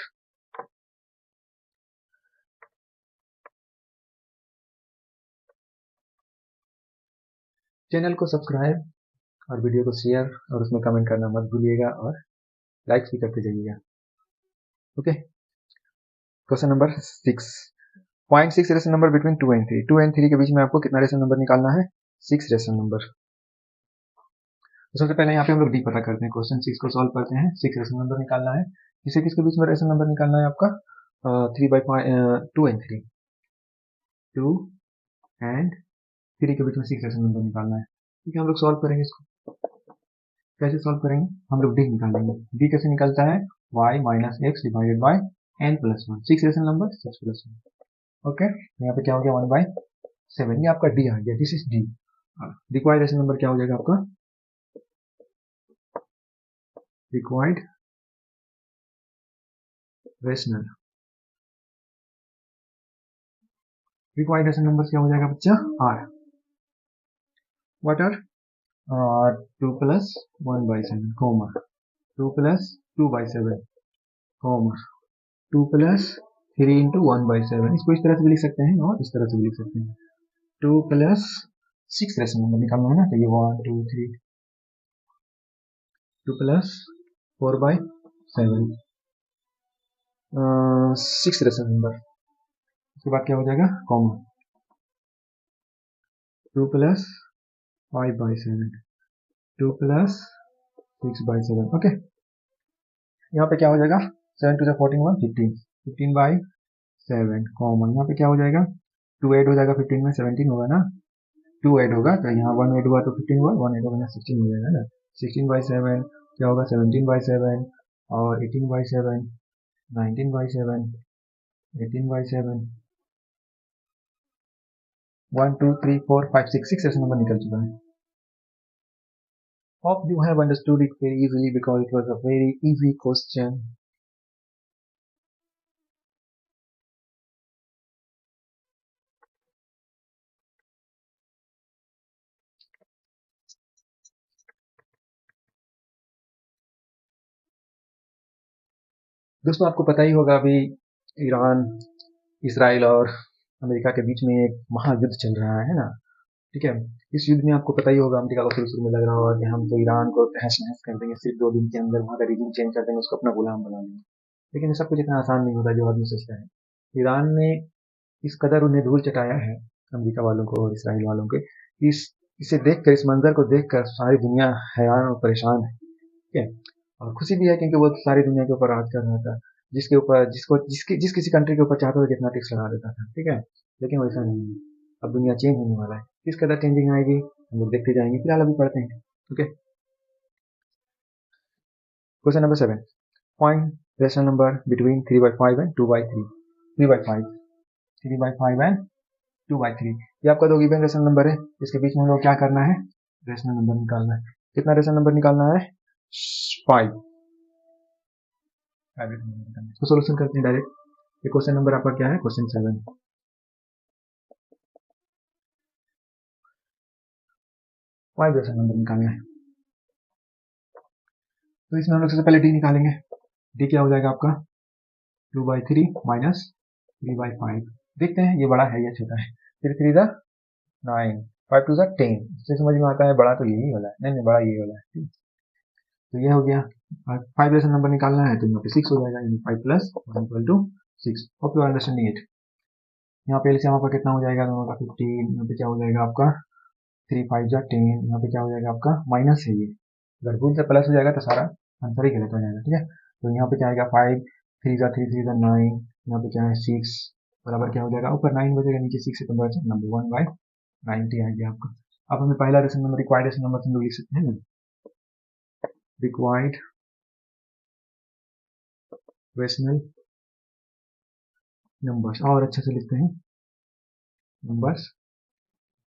Channel को सब्सक्राइब और वीडियो को शेयर और उसमें कमेंट करना मत भूलिएगा और लाइक्स भी करते जाइएगा. Okay, question number 6. Point 6 rational number between 2 and 3. 2 and 3 के बीच में आपको कितना रेशनल नंबर निकालना है? 6 रेशनल नंबर. तो सबसे पहले यहाँ पे हम लोग डी पता करते हैं. क्वेश्चन 6 को सॉल्व करते हैं. 6 रेशनल नंबर निकालना है. किसके किसके बीच में रेशनल नंबर निकालना है आपका? 2 and 3. 2 and 3 के बीच में 6 रेशनल नंबर निकालना है. ठीक है, हम लोग सॉल्व करेंगे इसको. कैसे सॉल्व करेंगे? हम लोग डी निकालेंगे. डी कैसे निकलता है? y minus x divided by n plus 1. 6 rational number 6 plus 1. Okay, यहाँ पे क्या हो गया? 1/7. ये आपका डी आ गया. This is D. Required rational number क्या हो जाएगा आपका? रिक्वायर्ड रेशनल नंबर क्या हो जाएगा बच्चा? Are. What are? 2 plus 1/7 comma 2 plus 2/7 comma 2 plus 3 into 1/7. इसको इस तरह से भी लिख सकते हैं और इस तरह से भी लिख सकते हैं. 2 प्लस 6 रेशनल नंबर निकालना है ना, तो ये 1 2 3. 2 प्लस 4/7 6 रेशनल नंबर. उसके बाद क्या हो जाएगा? Comma 2 plus 5/7 2 plus 6/7. ओके, यहाँ पे क्या हो जाएगा? 7 2 14 1 15 15/7 कॉमन. यहाँ पे क्या हो जाएगा? 2 ऐड हो जाएगा 15 में, 17 होगा ना. 2 ऐड होगा तो यहाँ 1 ऐड हुआ तो 15 हुआ, 1 ऐड होगा ना 16 हो जाएगा ना. 16/7 क्या होगा? 17/7 और 18/7 19/7 18/7 1 2 3 4 5 6 रेशनल नंबर निकल चुका है. Hope you have understood it very easily because it was a very easy question. दोस्तों आपको पता ही होगा अभी ईरान, इसराइल और अमेरिका के बीच में एक महायुद्ध चल रहा है ना, ठीक है। इस युद्ध में आपको पता ही होगा अमेरिका को शुरू में लग रहा होगा कि हम तो ईरान को तहस नहस कर देंगे, सिर्फ 2 दिन के अंदर वहाँ का रिजीम चेंज कर देंगे, उसको अपना गुलाम बना लेंगे। लेकिन ये सब कुछ इतना आसान नहीं होता जो आदमी सोचता है। ईरान ने इस कदर उन्हें धूल चटाया है अमेरिका वालों को और इसराइल वालों के, इसे देखकर, इस मंजर को देखकर सारी दुनिया हैरान और परेशान है, ठीक है। और खुशी भी है क्योंकि वो सारी दुनिया के ऊपर राज कर रहा था, जिसके ऊपर जिस किसी कंट्री के ऊपर चाहता था जितना टैक्स लगा देता था, ठीक है। लेकिन वैसा नहीं है, अब दुनिया चेंज होने वाला है। किस कदर चेंजिंग आएगी हम लोग देखते जाएंगे, फिलहाल अभी पढ़ते हैं। Okay, question number 7, find rational number between 3/5 and 2/3। 3/5, 3/5 and 2/3, ये आपका 2 गिवन रेशनल नंबर है। इसके बीच में हम लोग क्या करना है, रेशनल नंबर निकालना है। कितना रेशनल नंबर निकालना है, 5। तो सोल्यूशन करते हैं डायरेक्ट। ये क्वेश्चन नंबर आपका क्या है, क्वेश्चन 7। 5 रेशनल नंबर निकालना है, तो इसमें हम लोग सबसे पहले डी निकालेंगे। डी क्या हो जाएगा आपका, 2/3 माइनस 3/5। देखते हैं ये बड़ा है या छोटा है। 3 3 जा 9, 5 2 जा 10। इससे समझ में आता है बड़ा तो यही वाला है, नहीं बड़ा यही वाला है। तो ये हो गया। 5 रेशनल नंबर निकालना है तो यहाँ पे 6 हो जाएगा, यानी 5 plus 1 equal to 6। Hope you are understanding it. यहाँ पे एलसीएम आपका कितना हो जाएगा, दोनों का 15। यहाँ पे क्या हो जाएगा आपका 3 5 जा 10। यहाँ पे क्या हो जाएगा आपका माइनस है, ये अगर भूल से प्लस हो जाएगा तो सारा आंसर ही गलत हो जाएगा, ठीक है। तो यहाँ पे क्या आएगा 5 3 जा 3 3 जा 9। यहाँ पे क्या है 6 बराबर क्या हो जाएगा, ऊपर 9 बचेगा, नीचे 6 से 15 नंबर 1/90 आ गया आपका। अब हमें पहला rational number, required rational number हम लोग लिख सकते हैं ना, रिक्वायर्ड रेशनल नंबर्स, और अच्छे से लिखते हैं, numbers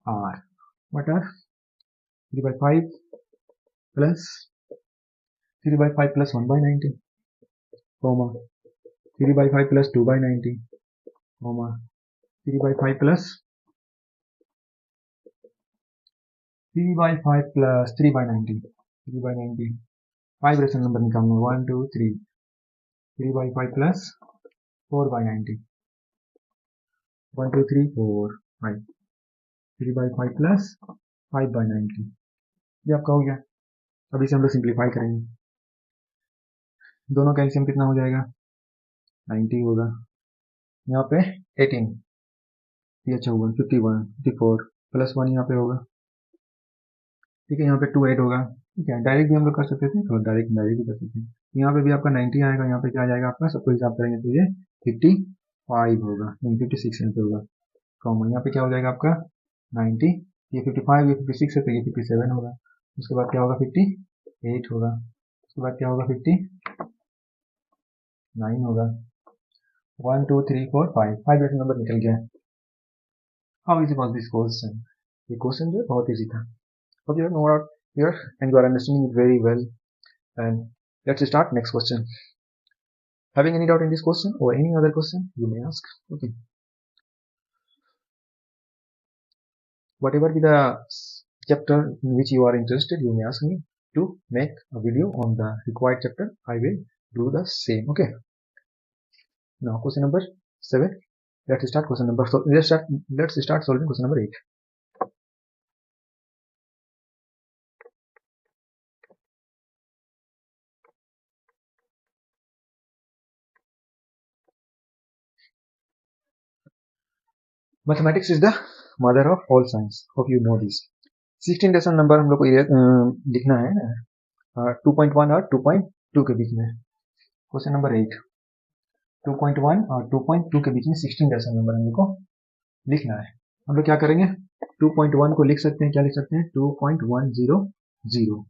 are what are 3/5 plus 3/5 plus 1/90, comma 3/5 plus 2/90, comma 3/5 plus 3/5 plus 3/90, 3/90। 5 rational number निकालना, 1 2 3। 3/5 plus 4/90, 1 2 3 4 5। 3/5 plus 5/90, ये आपका हो गया। अब इसे हम लोग सिंप्लीफाई करेंगे, दोनों का एलसीएम कितना हो जाएगा, 90 होगा। यहाँ पे 18, ये अच्छा हुआ 51 54 प्लस 1 यहाँ पे होगा, ठीक है। यहाँ पे 2 8 होगा, ठीक है। डायरेक्ट भी हम लोग कर सकते थे, तो डायरेक्ट भी कर सकते हैं। यहाँ पे भी आपका 90 आएगा, यहाँ पे क्या आ जाएगा आपका, सबको हिसाब करेंगे तो ये 55 होगा, नहीं 56 यहाँ पे होगा। कॉमन यहाँ पे क्या हो जाएगा आपका 90, ये 55, ये 56 है तो ये 57 होगा। उसके बाद क्या होगा 58 होगा, उसके बाद क्या होगा 59 होगा। 1 2 3 4 5, 5 जैसे नंबर निकल गया। How easy was this question, ये क्वेश्चन जो है बहुत ईजी था। Hope you have known out here and you are understanding it very well. And let's start next question. Having any doubt in this question or any other question, you may ask. Okay. Whatever be the chapter in which you are interested, you may ask me to make a video on the required chapter. I will do the same. Okay. Now question number 7. Let's start question number. So let's start solving question number 8. Mathematics is the mother of all science. Hope you know this. 16 decimal number हम लोग को लिखना है ना, 2.1 और 2.2 के बीच में। क्वेश्चन नंबर 8, 2.1 और 2.2 के बीच में 16 डेसिमल नंबर हम लोग को लिखना है। हम लोग क्या करेंगे, 2.1 को लिख सकते हैं, क्या लिख सकते हैं 2.100।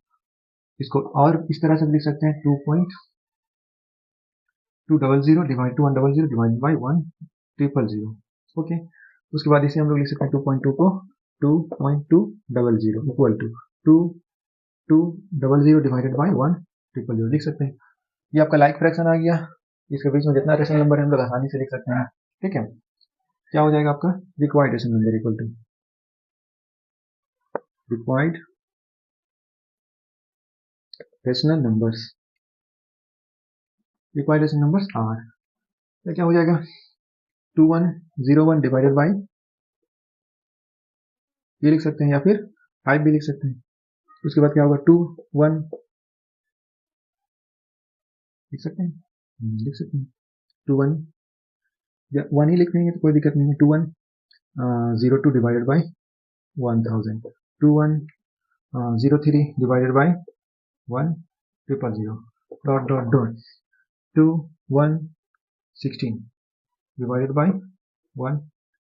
इसको और इस तरह से लिख सकते हैं 2.200 डिवाइड 2.100 डिवाइड बाई 1,000। ओके, उसके बाद इसे हम लोग लिख सकते हैं 2.2 को 2.200 इक्वल टू 200 डिवाइडेड बाई 1,000 लिख सकते हैं। ये आपका लाइक फ्रैक्शन आ गया, इसके बीच में जितना रेशनल नंबर है हम लोग आसानी से लिख सकते हैं, ठीक है। क्या हो जाएगा आपका required rational number equal to required rational numbers required rational numbers are, तो क्या हो जाएगा 2101 डिवाइडेड बाई ये लिख सकते हैं या फिर 5 भी लिख सकते हैं। उसके बाद क्या होगा 21 लिख सकते हैं, लिख सकते हैं 21 या 1 ही लिख देंगे तो कोई दिक्कत नहीं है। 2102 divided by 1000, 2103 divided by 1000 dot dot dot 2116 divided by 1,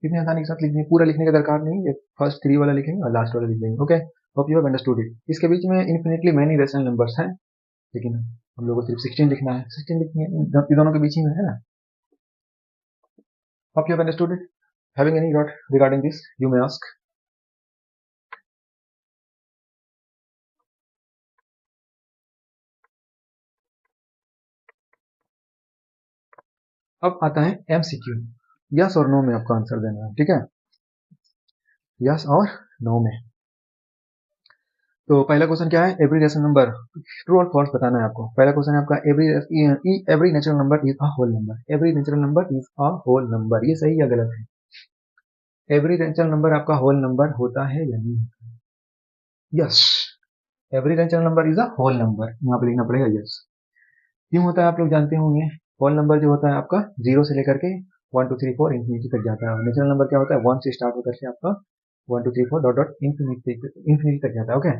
कितने आसानी के साथ लिख देंगे, पूरा लिखने का दरकार नहीं, ये फर्स्ट 3 वाला लिखेंगे और लास्ट वाला लिख देंगे। Okay, hope you have understood it. इसके बीच में इन्फिनिटली मैनी रेशनल नंबर्स हैं, लेकिन हम लोगों को सिर्फ 16 लिखना है, 16 लिखनी है, ये दोनों के बीच ही में है ना। Hope you have understood it. Having any doubt regarding this you may ask. अब आता है MCQ, यस और नो में आपका आंसर देना है, ठीक है, यस और नो में। तो पहला क्वेश्चन क्या है, एवरी रेशनल नंबर, ट्रू और फॉल्स बताना है आपको। पहला क्वेश्चन है आपका every natural number is a whole number, every natural number is a whole number, ये सही या गलत है? एवरी नेचुरल नंबर आपका होल नंबर होता है या नहीं? Yes, every natural number is a whole number, यहाँ पे लिखना पड़ेगा यस। क्यों होता है आप लोग जानते होंगे, होल नंबर जो होता है आपका 0 से लेकर के 1 2 3 4 इंफिनिटी तक जाता है। नेचुरल नंबर क्या होता है 1 से स्टार्ट होकर के आपका 1 2 3 4 डॉट डॉट इंफिनिटी तक जाता है। ओके,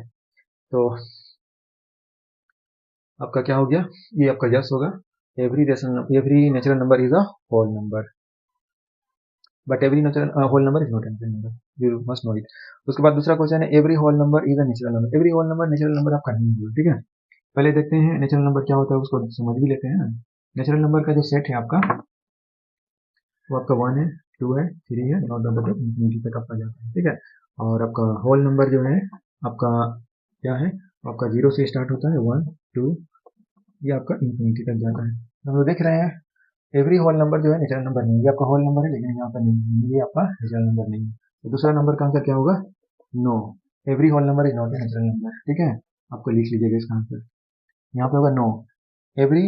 तो आपका क्या हो गया, ये आपका यस होगा। Every natural number is a whole number, but every natural whole number is not natural number, you must know it. उसके बाद दूसरा क्वेश्चन है every whole number is a natural number, every whole number natural number आपका नहीं होगा, ठीक है। पहले देखते हैं नेचुरल नंबर क्या होता है, उसको समझ भी लेते हैं ना। नेचुरल नंबर का जो सेट है आपका, वो आपका 1 है, 2 है, 3 है, और डॉट डॉट इंफिनिटी तक आपका जाता है, ठीक है। और आपका होल नंबर जो है आपका क्या है, आपका 0 से स्टार्ट होता है 1 2, ये आपका इंफिनिटी तक जाता है। हम लोग देख रहे हैं एवरी होल नंबर जो है नेचुरल नंबर नहीं है, ये आपका होल नंबर है लेकिन यहाँ पर नहीं है, ये आपका नेचुरल नंबर नहीं है। तो दूसरा नंबर का आंसर क्या होगा, no, every whole number is not a natural number, ठीक है। आपको लिख लीजिएगा इसका आंसर, यहाँ पे होगा no, every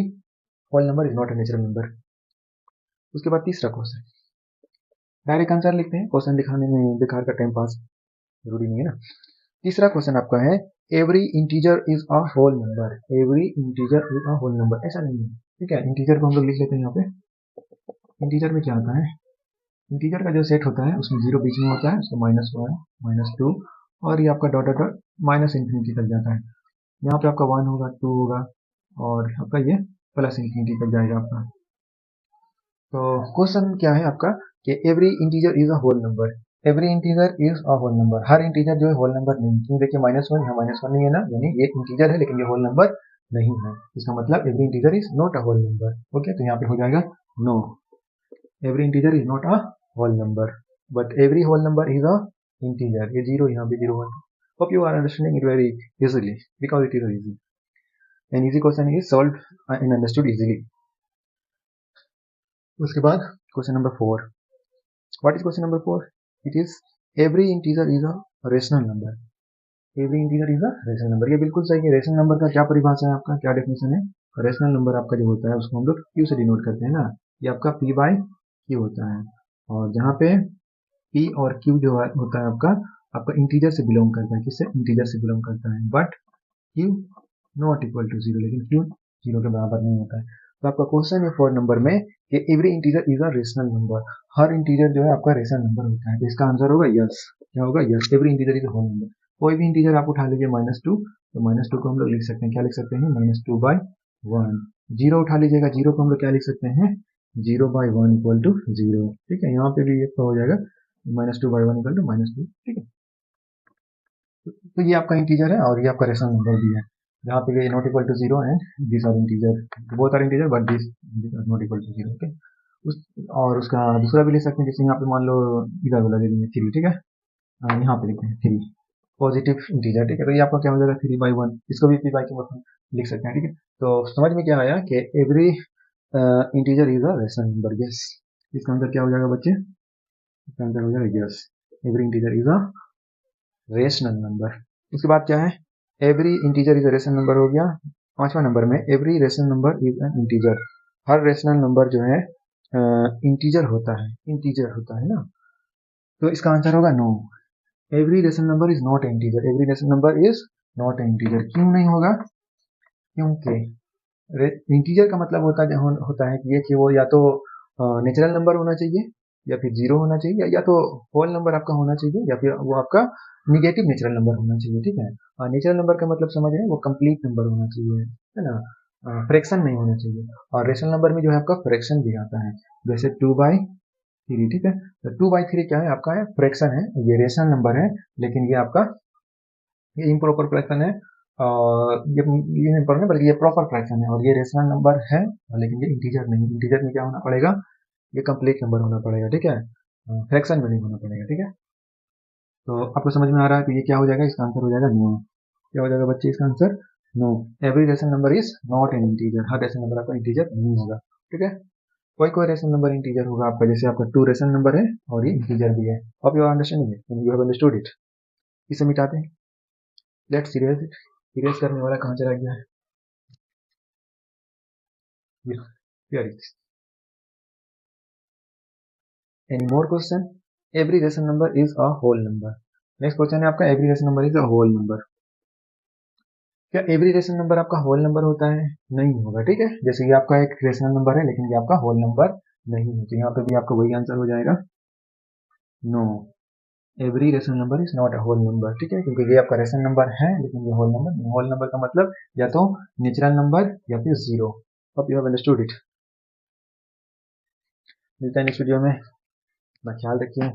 whole number is not a natural number. उसके बाद तीसरा क्वेश्चन, डायरेक्ट आंसर लिखते हैं, क्वेश्चन दिखाने में बेकार का टाइम पास जरूरी नहीं है ना। तीसरा क्वेश्चन आपका है every integer is a whole number, every integer is a whole number, ऐसा नहीं है, ठीक है। इंटीजर को हम लोग लिख लेते हैं यहाँ पे। इंटीजर में क्या आता है, इंटीजर का जो सेट होता है उसमें 0 बीच में होता है, उसको -1 -2 और ये आपका डॉट डॉट माइनस इंफिनिटी तक जाता है। यहाँ पे आपका 1 होगा, 2 होगा और आपका ये प्लस इंफिनिटी तक जाएगा आपका। तो क्वेश्चन क्या है आपका कि every integer is a whole number, every integer is a whole number, हर इंटीजर जो है होल नंबर नहीं। क्यों, देखिए -1 यहाँ -1 नहीं है ना, यानी ये इंटीजर है लेकिन ये होल नंबर नहीं है, इसका मतलब every integer is not a whole number. Okay, तो यहाँ पे हो जाएगा no, every integer is not a whole number, but every whole number is a integer. ये 0 यहाँ पे 0 1। Hope you are understanding it very easily because it is easy, an easy question is solved and understood easily. उसके बाद question number 4, what is question number 4, it is every integer is a rational number, every integer is a rational number, ये बिल्कुल सही है। रेशनल नंबर का क्या परिभाषा है, आपका क्या डेफिनेशन है, रेशनल नंबर आपका जो होता है उसको हम लोग क्यू से डिनोट करते हैं ना, ये आपका पी बाई क्यू होता है। और जहाँ पे पी और क्यू जो होता है आपका इंटीजर से बिलोंग करता है, किससे, इंटीजर से बिलोंग करता है, but Q not equal to 0, लेकिन क्यू 0 के बराबर नहीं होता है। तो आपका क्वेश्चन है 4 नंबर में कि every integer is a rational number, हर इंटीजर जो है आपका रेशनल नंबर होता है, तो इसका आंसर होगा यस। क्या होगा, yes, every integer is a whole number. कोई भी इंटीजर आप उठा लीजिए -2, तो -2 को हम लोग लिख सकते हैं, क्या लिख सकते हैं, -2/1। 0 उठा लीजिएगा, 0 को हम लोग क्या लिख सकते हैं, 0/1 इक्वल टू 0, ठीक है। यहाँ पे भी ये तो हो जाएगा -2/1 इक्वल टू -2, ठीक है। तो ये आपका इंटीजर है और ये आपका रेशनल नंबर भी है, जहाँ पे ये not equal to 0 and this are integer, both are integer but this are not equal to 0, okay. और उसका दूसरा भी ले सकते हैं, जैसे यहाँ पे मान लो इधर वाला दे देंगे 3, ठीक है, यहाँ पे लिखते हैं 3 पॉजिटिव इंटीजर, ठीक है। तो ये आपका क्या हो जाएगा 3/1, इसको भी पी बाई क्यू लिख सकते हैं, ठीक है। तो समझ में क्या आया कि every integer is a rational number, yes. इसका आंसर क्या हो जाएगा बच्चे, इसका आंसर हो जाएगा yes, every integer is a rational number. उसके बाद क्या है, every integer is a rational number हो गया। 5वां नंबर में every rational number is an integer, हर रेशनल नंबर जो है इंटीजर होता है ना, तो इसका आंसर होगा no. Every rational number is not integer, every rational number is not integer. क्यों नहीं होगा? क्योंकि इंटीजर का मतलब होता है कि वो या तो नेचुरल नंबर होना चाहिए, या फिर जीरो होना चाहिए, या तो होल नंबर आपका होना चाहिए, या फिर वो आपका निगेटिव नेचुरल नंबर होना चाहिए। ठीक है, नेचुरल नंबर का मतलब समझ रहे हैं, वो कंप्लीट नंबर होना चाहिए, है ना, फ्रैक्शन नहीं होना चाहिए। और रेशनल नंबर में जो है आपका फ्रैक्शन भी आता है, जैसे 2/3। ठीक है, तो 2/3 क्या है? आपका फ्रैक्शन है, ये रेशनल नंबर है, लेकिन ये आपका ये इम्प्रॉपर फ्रैक्शन है। और ये इम्प्रॉपर बल्कि ये प्रॉपर फ्रैक्शन है, और ये रेशनल नंबर है, लेकिन ये इंटीजर नहीं। इंटीजर में क्या होना पड़ेगा? ये कंप्लीट नंबर होना पड़ेगा। ठीक है, फ्रैक्शन में नहीं होना पड़ेगा। ठीक है, तो आपको समझ में आ रहा है? तो ये क्या हो जाएगा? इसका आंसर हो जाएगा नो। क्या हो जाएगा बच्चे इसका answer? No. Every rational number is not an integer, हर रेशनल नंबर आपका इंटीजर नहीं होगा। ठीक है, कोई कोई रेशनल नंबर इंटीजर होगा आपका, जैसे आपका 2 रेशनल नंबर है और ये इंटीजर भी है। Hope you are understanding it, you have understood it. इसे मिटाते हैं, लेट्स इरेज इट। इरेज करने वाला कहाँ चला गया है? Here it is. Any more question? Every rational number is a whole number. Next question है आपका, every rational number is a whole number. क्या एवरी रेशनल नंबर आपका होल नंबर होता है? नहीं होगा। ठीक है, जैसे ये आपका एक रेशनल नंबर है, लेकिन ये आपका होल नंबर नहीं है, तो यहाँ पे भी आपका वही आंसर हो जाएगा no. Every rational number is not a whole number. ठीक है, क्योंकि ये आपका रेशनल नंबर है, लेकिन ये होल नंबर नहीं। होल नंबर का मतलब या तो नेचुरल नंबर या फिर zero. Hope you have understood it. मिलता है नेक्स्ट वीडियो में, अपना ख्याल रखिए।